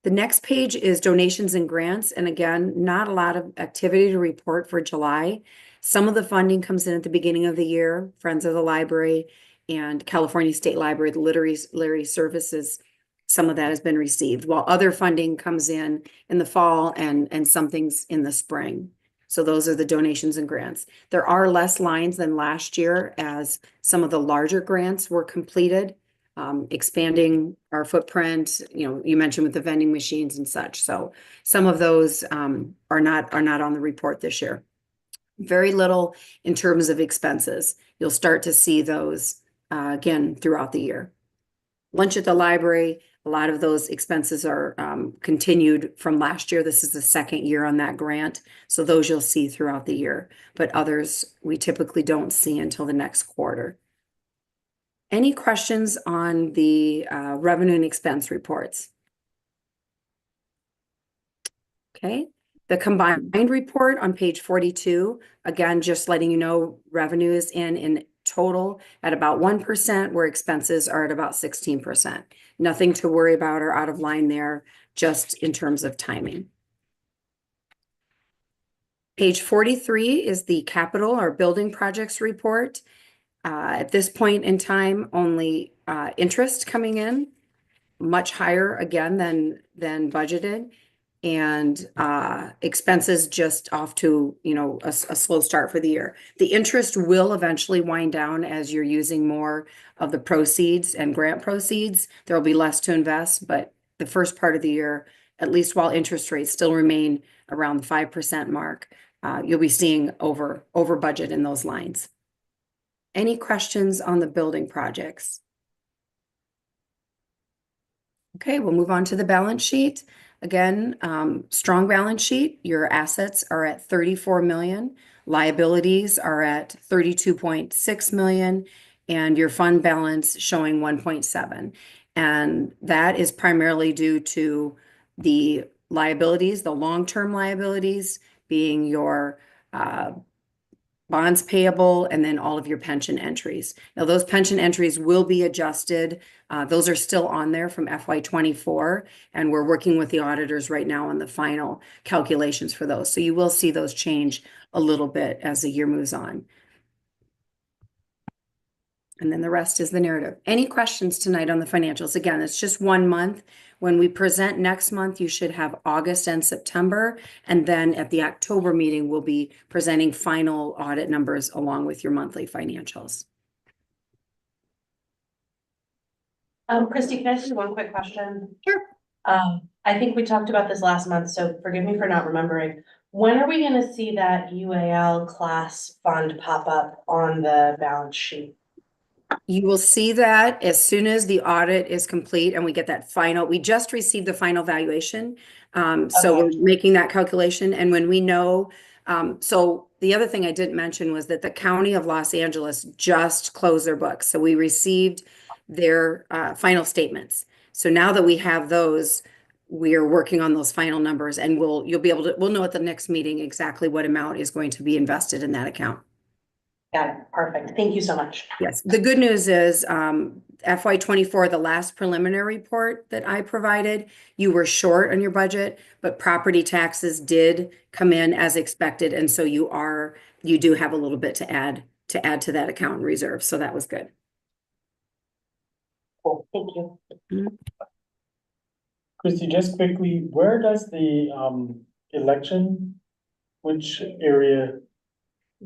The next page is donations and grants. And again, not a lot of activity to report for July. Some of the funding comes in at the beginning of the year, Friends of the Library and California State Library, the literary services, some of that has been received, while other funding comes in the fall and some things in the spring. So those are the donations and grants. There are less lines than last year as some of the larger grants were completed. Expanding our footprint, you mentioned with the vending machines and such. So some of those are not on the report this year. Very little in terms of expenses. You'll start to see those again throughout the year. Lunch at the library, a lot of those expenses are continued from last year. This is the second year on that grant. So those you'll see throughout the year, but others we typically don't see until the next quarter. Any questions on the revenue and expense reports? Okay, the combined report on page 42, again, just letting you know revenue is in total at about 1%, where expenses are at about 16%. Nothing to worry about or out of line there, just in terms of timing. Page 43 is the capital or building projects report. At this point in time, only interest coming in, much higher again than budgeted. And expenses just off to, a slow start for the year. The interest will eventually wind down as you're using more of the proceeds and grant proceeds. There will be less to invest, but the first part of the year, at least while interest rates still remain around the 5% mark, you'll be seeing over budget in those lines. Any questions on the building projects? Okay, we'll move on to the balance sheet. Again, strong balance sheet. Your assets are at 34 million, liabilities are at 32.6 million, and your fund balance showing 1.7. And that is primarily due to the liabilities, the long-term liabilities being your bonds payable, and then all of your pension entries. Now, those pension entries will be adjusted. Those are still on there from FY '24, and we're working with the auditors right now on the final calculations for those. So you will see those change a little bit as the year moves on. And then the rest is the narrative. Any questions tonight on the financials? Again, it's just 1 month. When we present next month, you should have August and September. And then at the October meeting, we'll be presenting final audit numbers along with your monthly financials. Christy, can I ask you one quick question? Sure. I think we talked about this last month, so forgive me for not remembering. When are we gonna see that UAL class fund pop up on the balance sheet? You will see that as soon as the audit is complete and we get that final, we just received the final valuation. So we're making that calculation, and when we know, so the other thing I didn't mention was that the County of Los Angeles just closed their books. So we received their final statements. So now that we have those, we are working on those final numbers, and we'll know at the next meeting exactly what amount is going to be invested in that account. Got it. Perfect. Thank you so much. Yes, the good news is FY '24, the last preliminary report that I provided, you were short on your budget, but property taxes did come in as expected, and so you do have a little bit to add to that account in reserve. So that was good. Cool. Thank you. Christy, just quickly, where does the election, which area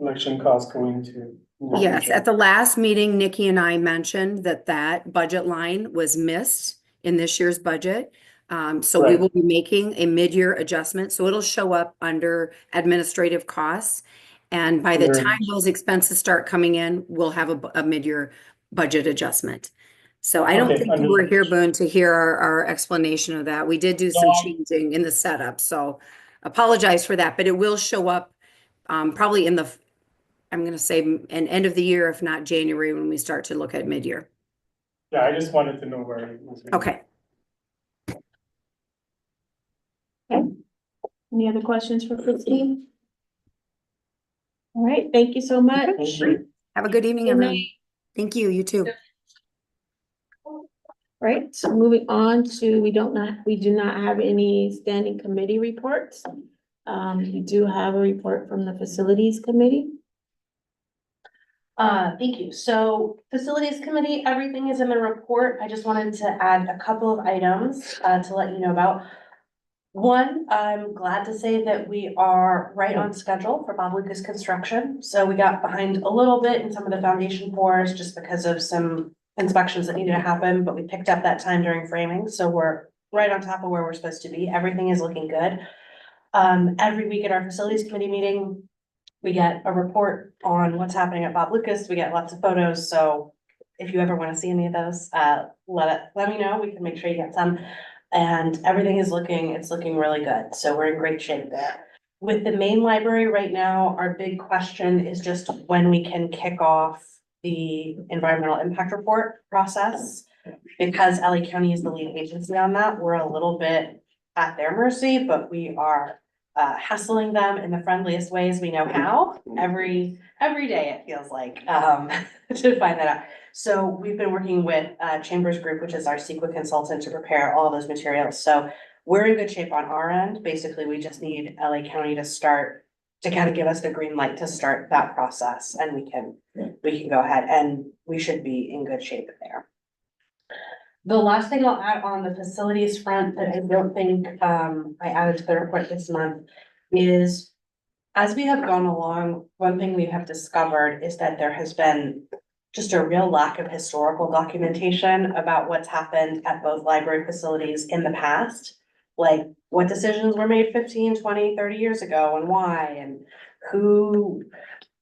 election costs go into? Yes, at the last meeting, Nikki and I mentioned that budget line was missed in this year's budget. So we Right. will be making a mid-year adjustment, so it'll show up under administrative costs. And by the Right. time those expenses start coming in, we'll have a mid-year budget adjustment. So I don't Okay, think you were understood. here, Boone, to hear our explanation of that. We did do some No. changing in the setup, so apologize for that, but it will show up probably in I'm gonna say an end of the year, if not January, when we start to look at mid-year. Yeah, I just wanted to know where it was. Okay. Any other questions for Christine? All right, thank you so much. Thank you. Have a good evening, Good everyone. night. Thank you, you too. Right, so moving on to, we do not have any standing committee reports. We do have a report from the Facilities Committee. Thank you. So Facilities Committee, everything is in the report. I just wanted to add a couple of items to let you know about. One, I'm glad to say that we are right on schedule for Bob Lucas construction. So we got behind a little bit in some of the foundation pours just because of some inspections that needed to happen, but we picked up that time during framing. So we're right on top of where we're supposed to be. Everything is looking good. Every week at our Facilities Committee meeting, we get a report on what's happening at Bob Lucas. We get lots of photos. So if you ever want to see any of those, let me know. We can make sure you get some. And everything is looking really good. So we're in great shape there. With the main library right now, our big question is just when we can kick off the environmental impact report process. Because LA County is the lead agency on that, we're a little bit at their mercy, but we are hassling them in the friendliest ways we know how, every day it feels like, to find that out. So we've been working with Chambers Group, which is our CEQA consultant, to prepare all of those materials. So we're in good shape on our end. Basically, we just need LA County to start to kind of give us the green light to start that process, and we can go ahead, and we should be in good shape there. The last thing I'll add on the facilities front that I don't think I added to the report this month is, as we have gone along, one thing we have discovered is that there has been just a real lack of historical documentation about what's happened at both library facilities in the past. Like what decisions were made 15, 20, 30 years ago and why, and who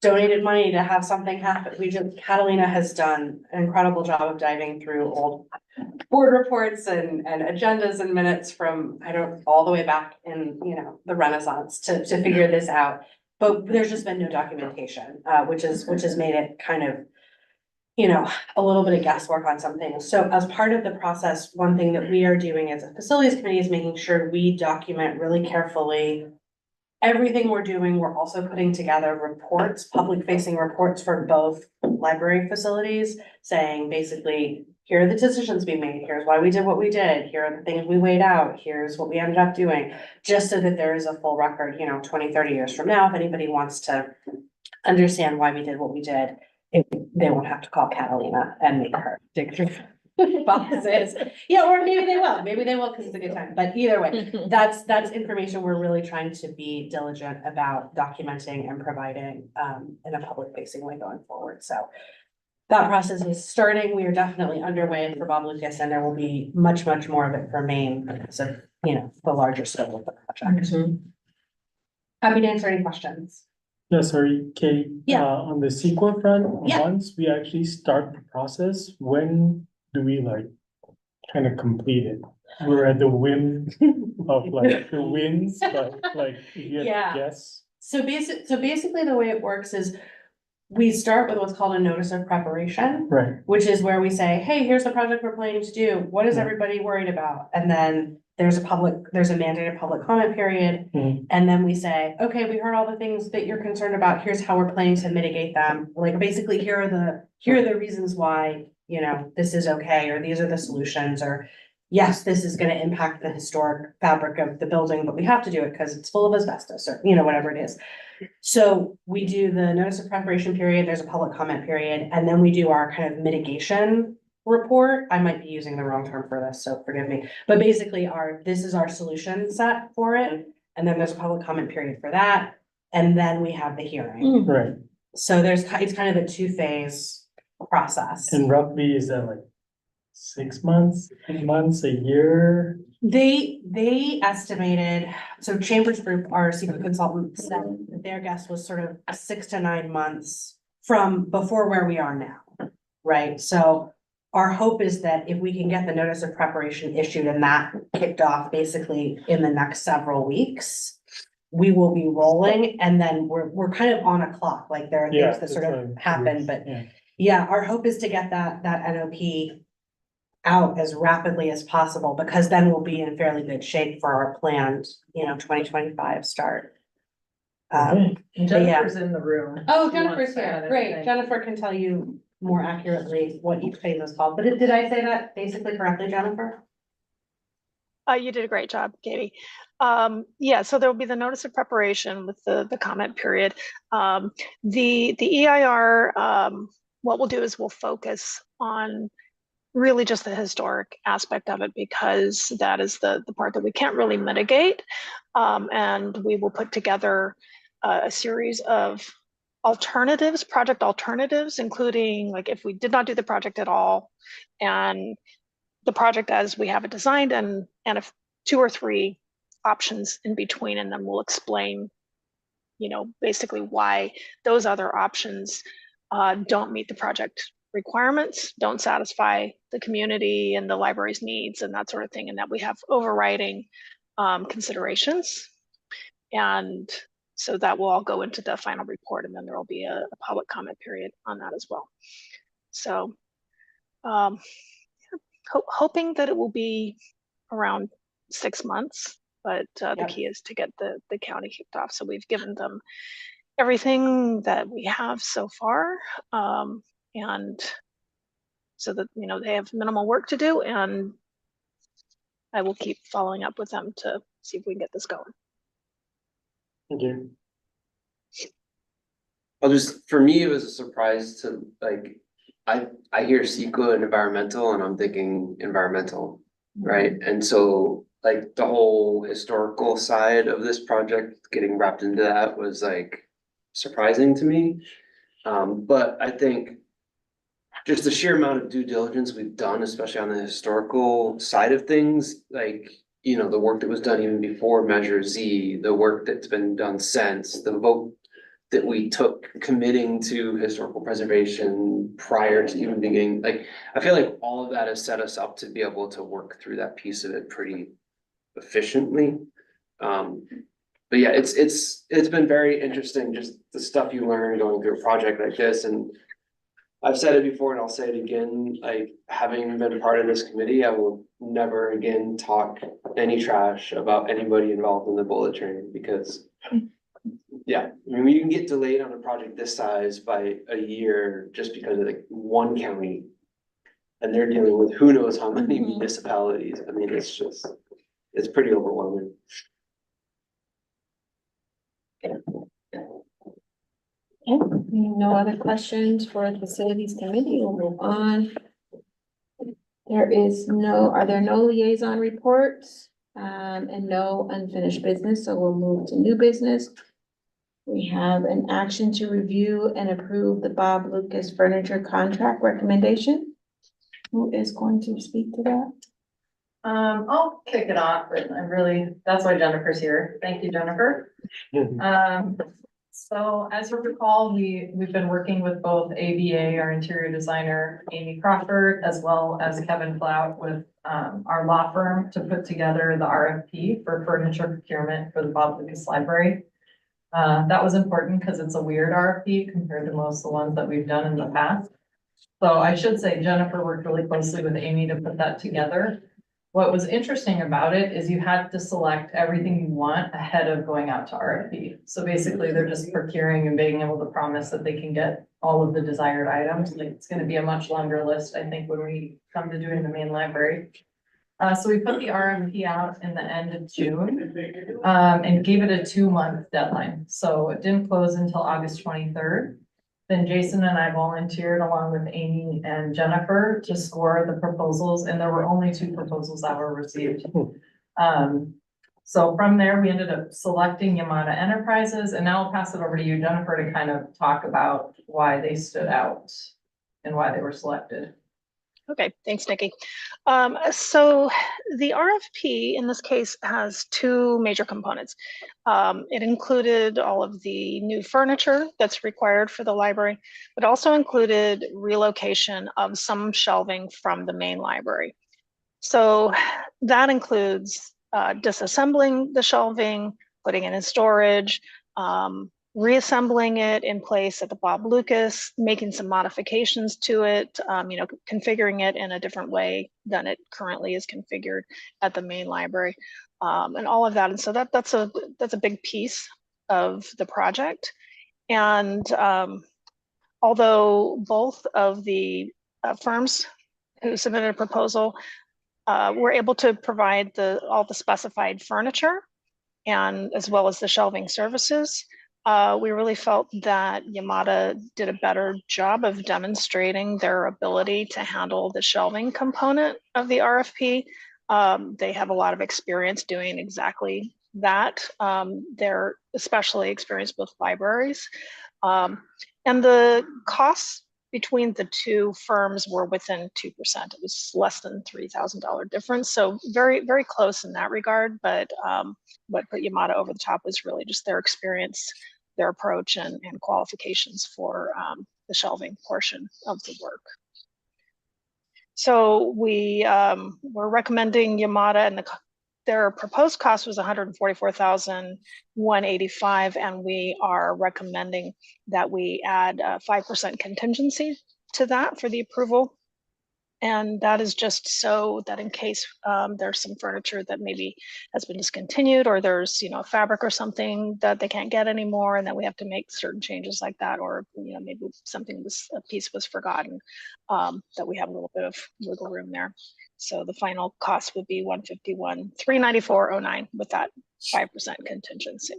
donated money to have something happen. Catalina has done an incredible job of diving through old board reports and agendas and minutes from, all the way back in, the Renaissance to figure this out. But there's just been no documentation, which has made it kind of, a little bit of guesswork on some things. So as part of the process, one thing that we are doing as a facilities committee is making sure we document really carefully everything we're doing. We're also putting together reports, public facing reports for both library facilities, saying basically, here are the decisions we made, here's why we did what we did, here are the things we weighed out, here's what we ended up doing, just so that there is a full record, 20, 30 years from now, if anybody wants to understand why we did what we did, they won't have to call Catalina and make her dig through boxes. Yeah, or maybe they will because it's a good time, but either way, that's information we're really trying to be diligent about documenting and providing in a public facing way going forward. So that process is starting. We are definitely underway for Bob Lucas, and there will be much, much more of it for Maine because of, the larger scope of the project. Happy to answer any questions. Yeah, sorry, Katie. Yeah. On the CEQA front, Yeah. once we actually start the process, when do we kind of complete it? We're at the whim of the wins, but if you had Yeah. to guess. So basically the way it works is we start with what's called a notice of preparation, Right. which is where we say, hey, here's the project we're planning to do. What is Yeah. everybody worried about? And then there's a mandated public comment period. Mhm. And then we say, okay, we heard all the things that you're concerned about. Here's how we're planning to mitigate them. Like basically here are the reasons why, this is okay, or these are the solutions, or yes, this is gonna impact the historic fabric of the building, but we have to do it because it's full of asbestos or, whatever it is. So we do the notice of preparation period, there's a public comment period, and then we do our kind of mitigation report. I might be using the wrong term for this, so forgive me. But basically this is our solution set for it. And then there's a public comment period for that. And then we have the hearing. Right. So it's kind of a 2-phase process. And roughly, is that 6 months, 8 months, a year? They estimated, so Chambers Group, our secret consultant, said that their guess was sort of 6 to 9 months from before where we are now, right? So our hope is that if we can get the notice of preparation issued and that kicked off basically in the next several weeks, we will be rolling, and then we're kind of on a clock, like there are things that sort of happen, but yeah, our hope is to get that NOP out as rapidly as possible, because then we'll be in fairly good shape for our planned, 2025 start. Okay. Jennifer's in the room. Oh, She wants Jennifer's to here, add great. anything. Jennifer can tell you more accurately what each phase is called, but did I say that basically correctly, Jennifer? You did a great job, Katie. So there will be the notice of preparation with the comment period. The EIR, what we'll do is we'll focus on really just the historic aspect of it, because that is the part that we can't really mitigate. And we will put together a series of project alternatives, including if we did not do the project at all, and the project as we have it designed, and if 2 or 3 options in between, and then we'll explain, basically why those other options don't meet the project requirements, don't satisfy the community and the library's needs and that sort of thing, and that we have overriding considerations. And so that will all go into the final report, and then there will be a public comment period on that as well. So hoping that it will be around 6 months, but the key is to get the county kicked off. So we've given them everything that we have so far, and so that they have minimal work to do, and I will keep following up with them to see if we can get this going. Thank you. For me, it was a surprise to like, I hear CEQA and environmental and I'm thinking environmental, right? And so like the whole historical side of this project getting wrapped into that was like surprising to me. But I think just the sheer amount of due diligence we've done, especially on the historical side of things, like, you know, the work that was done even before Measure Z, the work that's been done since, the vote that we took committing to historical preservation prior to even beginning, like, I feel like all of that has set us up to be able to work through that piece of it pretty efficiently. But yeah, it's been very interesting, just the stuff you learn going through a project like this. And I've said it before and I'll say it again, like having been a part of this committee, I will never again talk any trash about anybody involved in the bullet train because yeah, I mean, we can get delayed on a project this size by a year just because of like one county. And they're dealing with who knows how many municipalities. I mean, it's pretty overwhelming. No other questions for the facilities committee? We'll move on. Are there no liaison reports, and no unfinished business, so we'll move to new business. We have an action to review and approve the Bob Lucas furniture contract recommendation. Who is going to speak to that? I'll kick it off, but that's why Jennifer's here. Thank you, Jennifer. So as you recall, we've been working with both ABA, our interior designer, Amy Crawford, as well as Kevin Flout with our law firm to put together the RFP for furniture procurement for the Bob Lucas Library. That was important because it's a weird RFP compared to most of the ones that we've done in the past. So I should say Jennifer worked really closely with Amy to put that together. What was interesting about it is you had to select everything you want ahead of going out to RFP. So basically they're just procuring and being able to promise that they can get all of the desired items. Like it's going to be a much longer list, I think, when we come to doing the main library. So we put the RFP out in the end of June, and gave it a 2-month deadline. So it didn't close until August 23rd. Then Jason and I volunteered along with Amy and Jennifer to score the proposals, and there were only 2 proposals that were received. So from there, we ended up selecting Yamada Enterprises, and now I'll pass it over to you, Jennifer, to kind of talk about why they stood out and why they were selected. Okay, thanks, Nikki. So the RFP in this case has 2 major components. It included all of the new furniture that's required for the library, but also included relocation of some shelving from the main library. So that includes disassembling the shelving, putting it in storage, reassembling it in place at the Bob Lucas, making some modifications to it, configuring it in a different way than it currently is configured at the main library, and all of that. And so that's a big piece of the project. And although both of the firms who submitted a proposal were able to provide all the specified furniture and as well as the shelving services, we really felt that Yamada did a better job of demonstrating their ability to handle the shelving component of the RFP. They have a lot of experience doing exactly that. They're especially experienced with libraries. And the costs between the 2 firms were within 2%. It was less than $3,000 difference. So very, very close in that regard. But what put Yamada over the top was really just their experience, their approach and qualifications for the shelving portion of the work. So we were recommending Yamada, and their proposed cost was $144,185, and we are recommending that we add 5% contingency to that for the approval. And that is just so that in case there's some furniture that maybe has been discontinued, or there's fabric or something that they can't get anymore, and that we have to make certain changes like that, or maybe a piece was forgotten, that we have a little bit of wiggle room there. So the final cost would be $151,394.09 with that 5% contingency.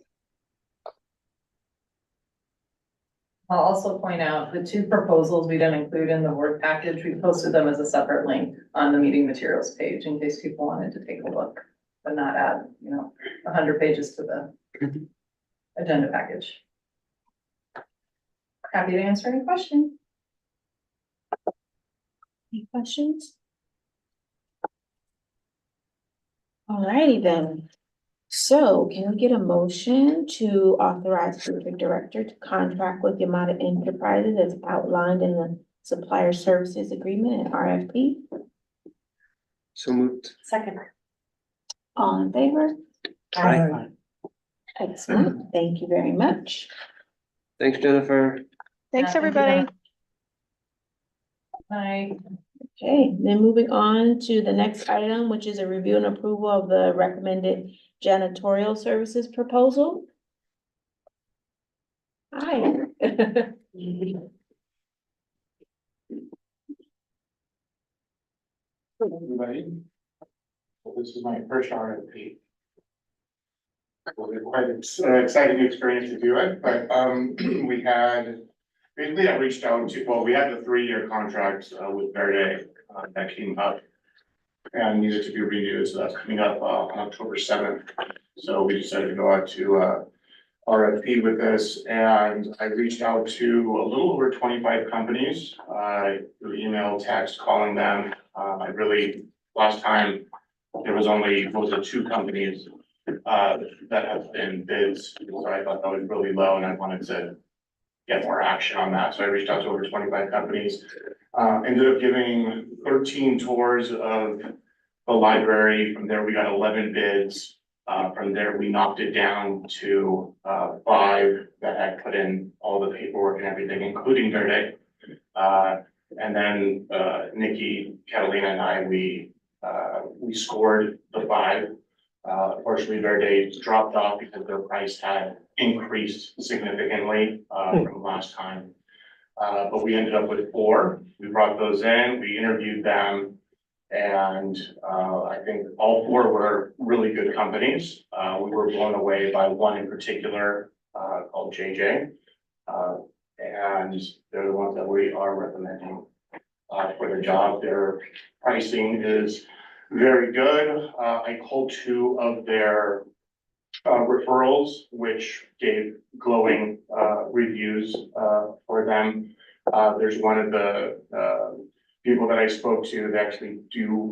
I'll also point out the two proposals we didn't include in the Word package. We posted them as a separate link on the meeting materials page in case people wanted to take a look, but not add, 100 pages to the agenda package. Happy to answer any questions. Any questions? Alrighty then. So can we get a motion to authorize the district director to contract with Yamada Enterprises as outlined in the supplier services agreement and RFP? So moved. Second. All in favor? Aye. Excellent. Thank you very much. Thanks, Jennifer. Thanks, Thank you, everybody. Donna. Bye. Okay, then moving on to the next item, which is a review and approval of the recommended janitorial services proposal. Hi. Everybody. So this is my first RFP. It was quite an exciting experience to do it, but we had, basically I reached out to, well, we had the 3-year contract with Verde that came up and needed to be renewed, so that's coming up on October 7th. So we decided to go out to RFP with this, and I reached out to a little over 25 companies, through email, text, calling them. Last time, there was only, was it 2 companies that have been bids, so I thought that was really low and I wanted to get more action on that. So I reached out to over 25 companies, ended up giving 13 tours of the library. From there, we got 11 bids. From there, we knocked it down to 5 that had put in all the paperwork and everything, including Verde. And then Nikki, Catalina and I, we scored the 5. Unfortunately, Verde dropped off because their price had increased significantly from last time. But we ended up with 4. We brought those in, we interviewed them, and I think all 4 were really good companies. We were blown away by one in particular called JJ. And they're the ones that we are recommending for the job. Their pricing is very good. I called 2 of their referrals, which gave glowing reviews for them. There's one of the people that I spoke to that actually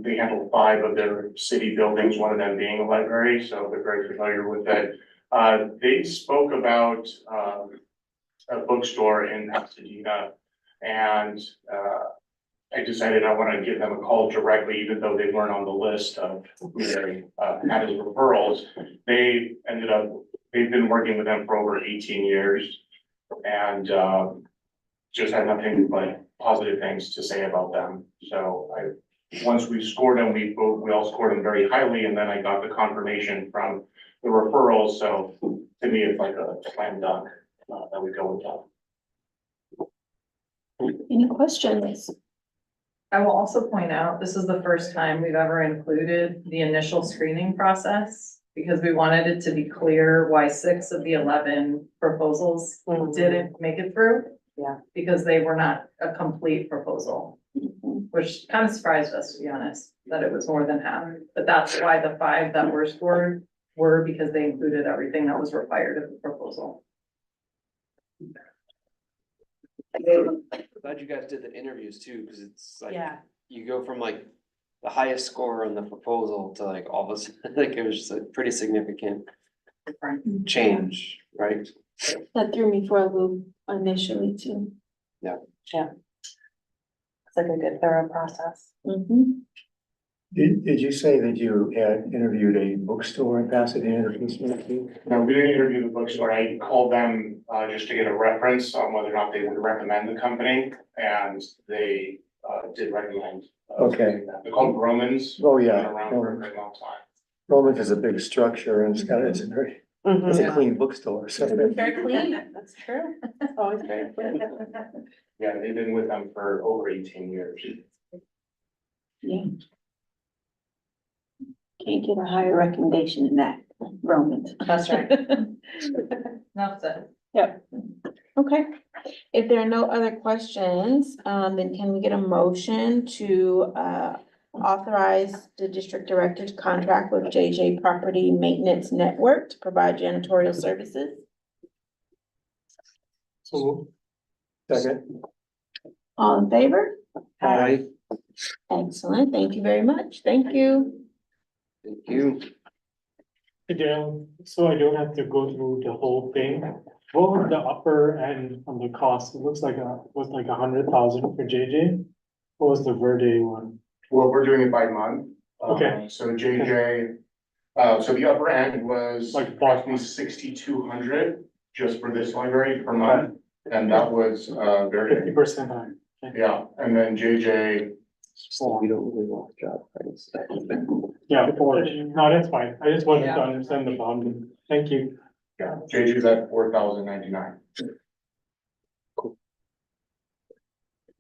they handle 5 of their city buildings, one of them being a library, so they're very familiar with it. They spoke about a bookstore in Pasadena, and I decided I want to give them a call directly, even though they weren't on the list of who they had as referrals. They've been working with them for over 18 years and just had nothing but positive things to say about them. So once we scored them, we all scored them very highly, and then I got the confirmation from the referrals. So to me, it's like a slam dunk that we go with that. Any questions? I will also point out, this is the first time we've ever included the initial screening process because we wanted it to be clear why 6 of the 11 proposals didn't make it through. Yeah. Because they were not a complete proposal, which kind of surprised us, to be honest, that it was more than half. But that's why the 5 that were scored were because they included everything that was required of the proposal. Glad you guys did the interviews too, because it's like, Yeah. you go from like the highest score on the proposal to like all of a sudden, like it was just a pretty significant change, right? That threw me for a loop initially too. Yeah. It's like a good thorough process. Mhm. Did you say that you had interviewed a bookstore in Pasadena? No, we didn't interview the bookstore. I called them just to get a reference on whether or not they would recommend the company, and they did recommend. Okay. They're called Romans. Oh, yeah. Been around for a very long time. Romans is a big structure and it's a very, it's a clean bookstore, so. Very clean, that's true. It's always very clean. Yeah, they've been with them for over 18 years. Yeah. Can't get a higher recommendation than that, Romans. That's right. Enough said. Yep. Okay, If there are no other questions, then can we get a motion to, authorize the district director to contract with JJ Property Maintenance Network to provide janitorial services? So, Second. All in favor? Aye. Excellent, thank you very much, thank you. Thank you. again, so I don't have to go through the whole thing. What was the upper end on the cost? It looks like was like 100,000 for JJ. What was the Verde one? Well, we're doing it by month. Okay. So JJ, so the upper end was Like approximately 6,200 just for this library per month. And that was, very, 50% high. yeah, and then JJ, So we don't really want job price. Yeah, no, that's fine. I just wanted to understand the bounding. Thank you. yeah, JJ's at 4,099.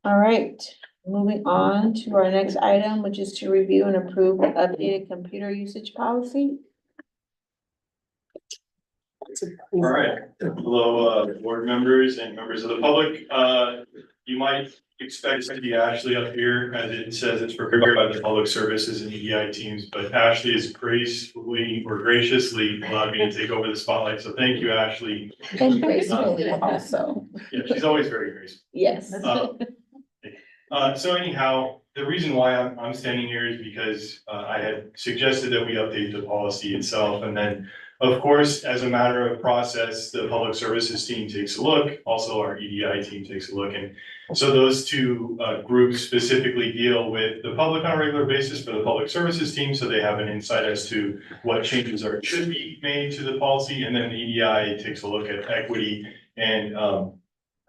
All right, moving on to our next item, which is to review and approve the updated computer usage policy. All right, hello, board members and members of the public. You might expect to see Ashley up here, as it says it's prepared by the public services and EDI teams, but Ashley has graciously allowed me to take over the spotlight, so thank you, Ashley. And gracefully also, Yeah, she's always very graceful. yes. So anyhow, the reason why I'm standing here is because I had suggested that we update the policy itself, and then, of course, as a matter of process, the public services team takes a look, also our EDI team takes a look, and so those two groups specifically deal with the public on a regular basis for the public services team, so they have an insight as to what changes should be made to the policy, and then the EDI takes a look at equity and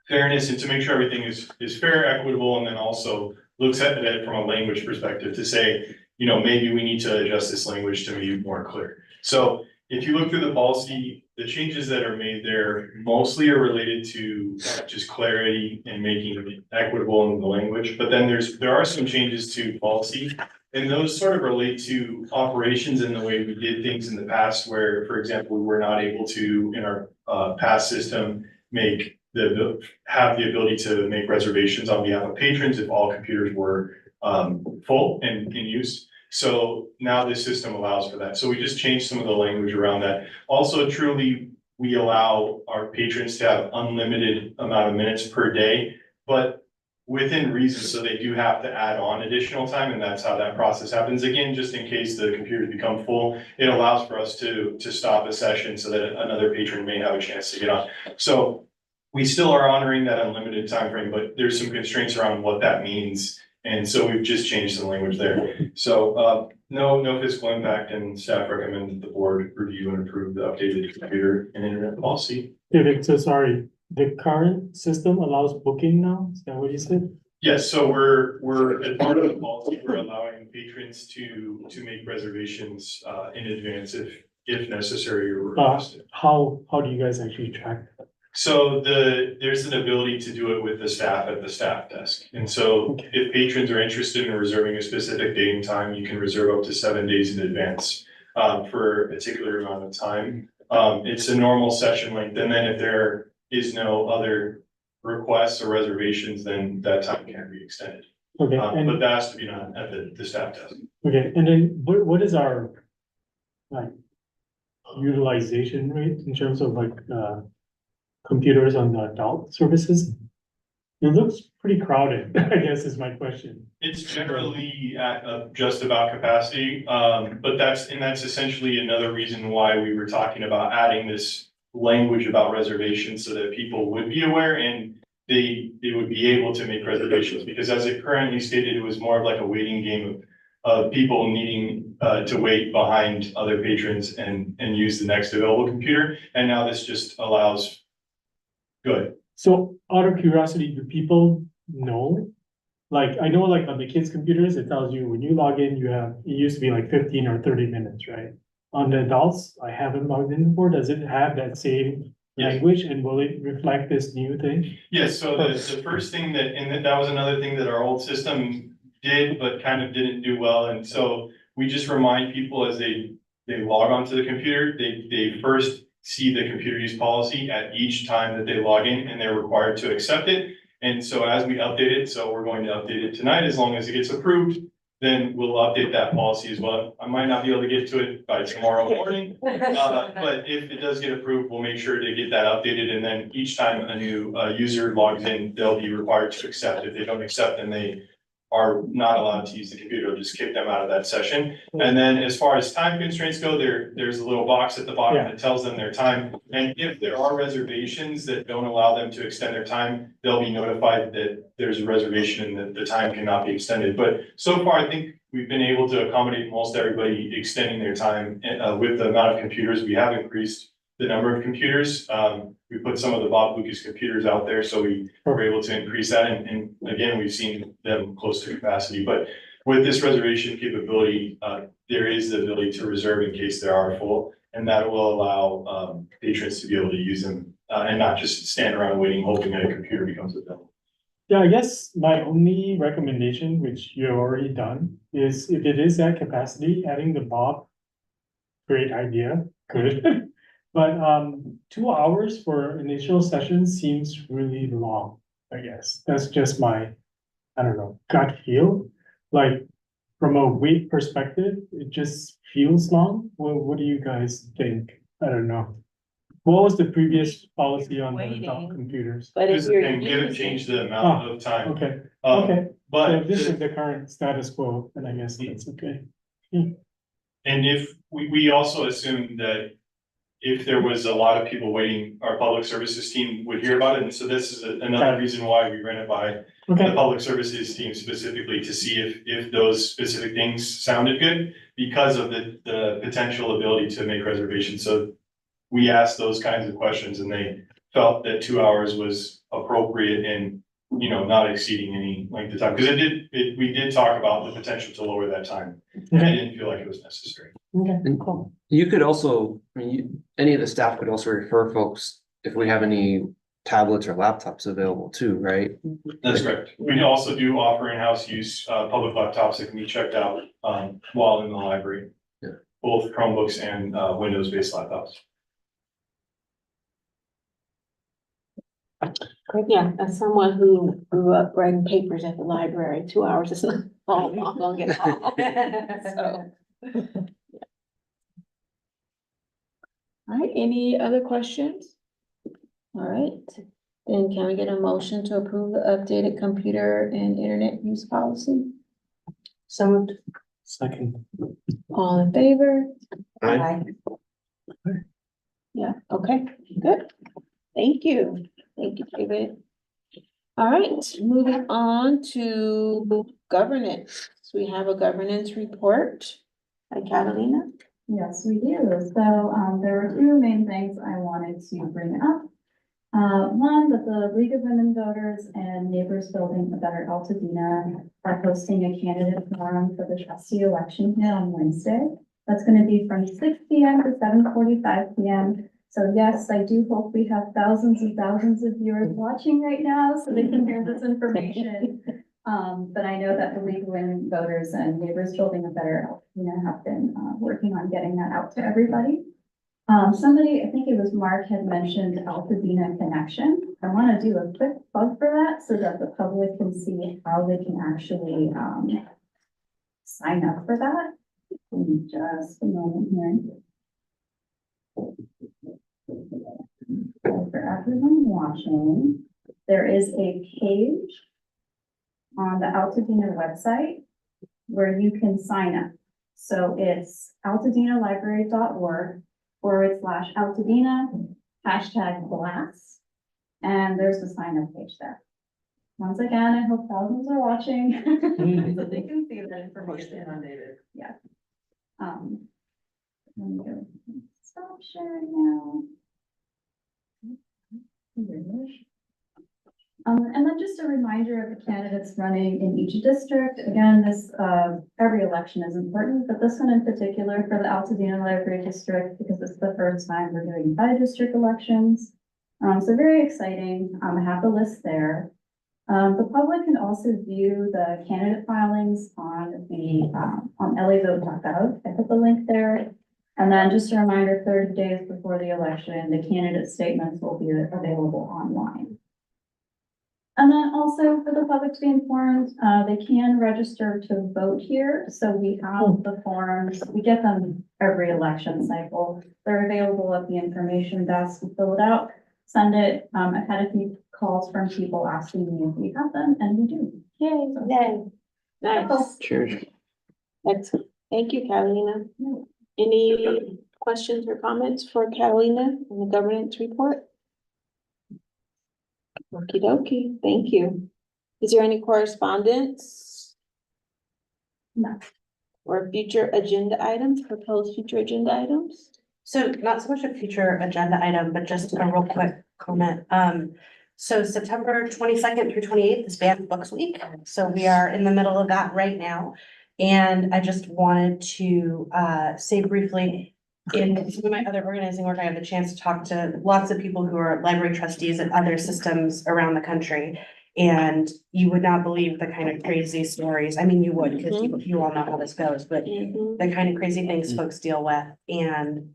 fairness, and to make sure everything is fair, equitable, and then also looks at it from a language perspective to say, you know, maybe we need to adjust this language to make it more clear. So if you look through the policy, the changes that are made there mostly are related to just clarity and making it equitable in the language. But then there are some changes to policy, and those sort of relate to operations in the way we did things in the past, where, for example, we were not able to, in our past system, have the ability to make reservations on behalf of patrons if all computers were full and in use. So now this system allows for that. So we just changed some of the language around that. Also, truly, we allow our patrons to have unlimited amount of minutes per day, but within reason, so they do have to add on additional time, and that's how that process happens. Again, just in case the computers become full, it allows for us to stop a session so that another patron may have a chance to get on. So we still are honoring that unlimited time frame, but there's some constraints around what that means. And so we've just changed some language there. So no fiscal impact, and staff recommend that the board review and approve the updated computer and internet policy. David, so sorry, the current system allows booking now? Is that what you said? Yes, so we're as part of the policy, we're allowing patrons to make reservations in advance if necessary or requested. How do you guys actually track that? So there's an ability to do it with the staff at the staff desk. And so if patrons are interested in reserving a specific date and time, you can reserve up to 7 days in advance for a particular amount of time. It's a normal session length. And then if there is no other requests or reservations, then that time can be extended. Okay, But that has to be done at the staff desk. okay, and then what is our like utilization rate in terms of like computers on the adult services? It looks pretty crowded, I guess is my question. It's generally at just about capacity, but that's essentially another reason why we were talking about adding this language about reservations so that people would be aware and they would be able to make reservations, because as it currently stated, it was more of like a waiting game of people needing to wait behind other patrons and use the next available computer. And now this just allows. Good. So out of curiosity, do people know? Like, I know like on the kids' computers, it tells you when you log in, it used to be like 15 or 30 minutes, right? On the adults, I haven't logged in before. Does it have that same language, and will it reflect this new thing? Yes, so the first thing that was another thing that our old system did, but kind of didn't do well. And so we just remind people as they log onto the computer, they first see the computer use policy at each time that they log in, and they're required to accept it. And so as we update it, so we're going to update it tonight, as long as it gets approved, then we'll update that policy as well. I might not be able to get to it by tomorrow morning, but if it does get approved, we'll make sure to get that updated, and then each time a new user logs in, they'll be required to accept. If they don't accept, then they are not allowed to use the computer, it'll just kick them out of that session. And then as far as time constraints go, there's a little box at the bottom that tells them their time. And if there are reservations that don't allow them to extend their time, they'll be notified that there's a reservation and that the time cannot be extended. But so far, I think we've been able to accommodate most everybody extending their time with the amount of computers. We have increased the number of computers. We put some of the Bob Lucas computers out there, so we were able to increase that. And again, we've seen them close to capacity. But with this reservation capability, there is the ability to reserve in case there are full, and that will allow patrons to be able to use them and not just stand around waiting, hoping that a computer becomes available. Yeah, I guess my only recommendation, which you've already done, is if it is at capacity, adding the Bob, great idea, good. But 2 hours for initial session seems really long, I guess. That's just my, I don't know, gut feel. Like from a weight perspective, it just feels long. What do you guys think? I don't know. What was the previous policy on the adult computers? But if you're And give it, change the amount of time. Okay, Um, okay. So But if this is the current status quo, then I guess that's okay. and if we also assume that if there was a lot of people waiting, our public services team would hear about it. And so this is another reason why we ran it by the Okay, public services team specifically, to see if those specific things sounded good, because of the potential ability to make reservations. So we asked those kinds of questions, and they felt that 2 hours was appropriate and, you know, not exceeding any length of time. Because we did talk about the potential to lower that time, and I didn't feel like it was necessary. okay, And cool. you could also, I mean, any of the staff could also refer folks if we have any tablets or laptops available too, right? That's correct. We also do offer in-house use, public laptops that can be checked out, while in the library. Yeah. Both Chromebooks and, Windows-based laptops. Yeah, as someone who grew up writing papers at the library, 2 hours is not long at all. So. All right, any other questions? All right, then can we get a motion to approve the updated computer and internet use policy? So moved. Second. All in favor? Aye. Yeah, okay, good. Thank you. Thank you, David. All right, moving on to governance. So we have a governance report by Catalina. Yes, we do. So, there were two main things I wanted to bring up. One, that the League of Women Voters and Neighbors Building a Better Altadena are hosting a candidate forum for the trustee election here on Wednesday. That's gonna be from 6 p.m. to 7:45 p.m. So yes, I do hope we have thousands of viewers watching right now so they can hear this information. But I know that the League of Women Voters and Neighbors Building a Better Altadena have been working on getting that out to everybody. Somebody, I think it was Mark, had mentioned Altadena Connection. I want to do a quick plug for that so that the public can see how they can actually sign up for that. In just a moment here. So for everyone watching, there is a page on the Altadena website where you can sign up. So it's altadenalibrary.org/Altadena #blast. And there's the sign up page there. Once again, I hope thousands are watching so they can see that information. Yeah. Let me go. Stop sharing now. And then just a reminder of the candidates running in each district. Again, this, every election is important, but this one in particular for the Altadena Library District, because it's the first time we're doing bi-district elections. So very exciting. I have the list there. The public can also view the candidate filings on the, on LAvote.gov. I put the link there. And then just a reminder, 30 days before the election, the candidate statements will be available online. And then also for the public to be informed, they can register to vote here. So we have the forms, we get them every election cycle. They're available at the information desk. We fill it out, send it. I've had a few calls from people asking me if we have them, and we do. Yay, yay. Nice. Cheers. Excellent. Thank you, Catalina. Any questions or comments for Catalina on the governance report? Okie dokie, thank you. Is there any correspondence? No. Or future agenda items, proposed future agenda items? So not so much a future agenda item, but just a real quick comment. So September 22nd through 28th is Banned Books Week. So we are in the middle of that right now. And I just wanted to say briefly, in some of my other organizing work, I had the chance to talk to lots of people who are library trustees at other systems around the country. And you would not believe the kind of crazy stories. I mean, you would, because you all know how this goes, but the kind of crazy things folks deal with. And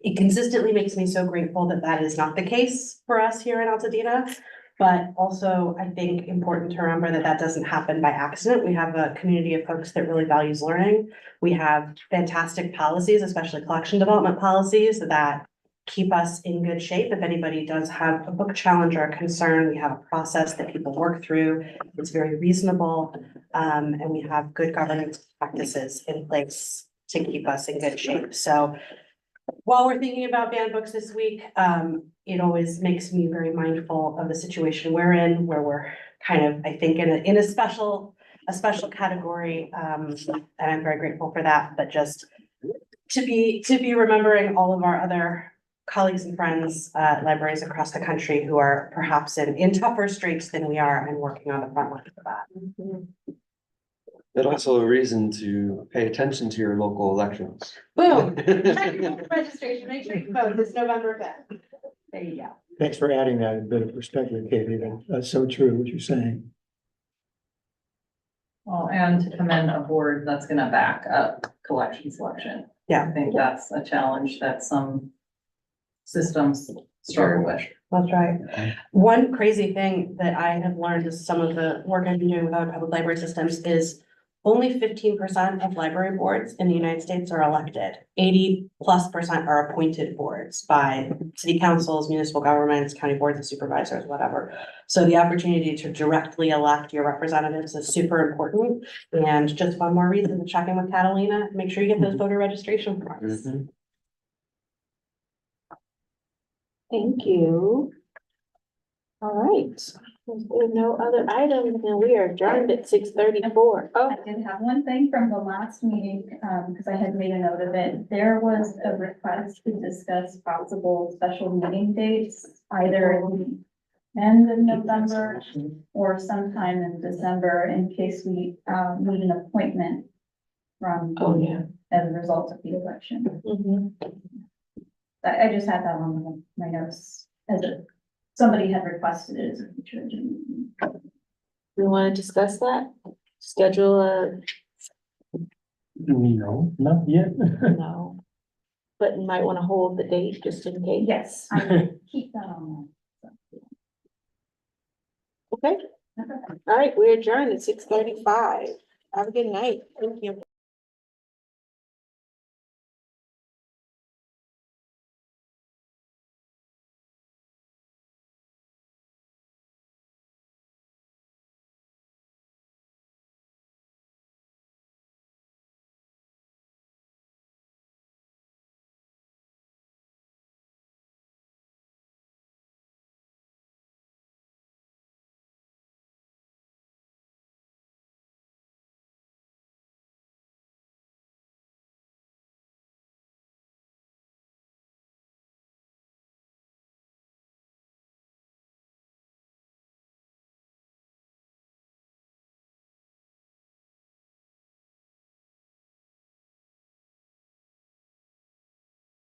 it consistently makes me so grateful that that is not the case for us here in Altadena. But also, I think important to remember that that doesn't happen by accident. We have a community of folks that really values learning. We have fantastic policies, especially collection development policies, that keep us in good shape. If anybody does have a book challenge or a concern, we have a process that people work through. It's very reasonable, and we have good governance practices in place to keep us in good shape. So while we're thinking about banned books this week, it always makes me very mindful of the situation we're in, where we're kind of, I think, in a special category. And I'm very grateful for that, but just to be remembering all of our other colleagues and friends, libraries across the country who are perhaps in tougher straits than we are and working on the front line for that. But also a reason to pay attention to your local elections. Boom. Registration, make sure you vote this November 5th. There you go. Thanks for adding that bit of perspective, Katie. That's so true what you're saying. Well, and to commend a board that's gonna back up collection selection. Yeah. I think that's a challenge that some systems struggle with. That's right. One crazy thing that I have learned is some of the work I've been doing with other public library systems is only 15% of library boards in the United States are elected. 80+% are appointed boards by city councils, municipal governments, county boards of supervisors, whatever. So the opportunity to directly elect your representatives is super important. And just one more reason to check in with Catalina, make sure you get those voter registration forms. Thank you. All right, if there are no other items, then we are adjourned at 6:34. Oh, I did have one thing from the last meeting, because I had made a note of it. There was a request to discuss possible special meeting dates, either in the end of November or sometime in December, in case we need an appointment from, as a result of the election. I just had that on my notes as somebody had requested it as a future agenda. we want to discuss that? Schedule No, not yet. no. But you might want to hold the date just in case. Yes, I will keep that on. Okay, all right, we're adjourned at 6:35. Have a good night. Thank you.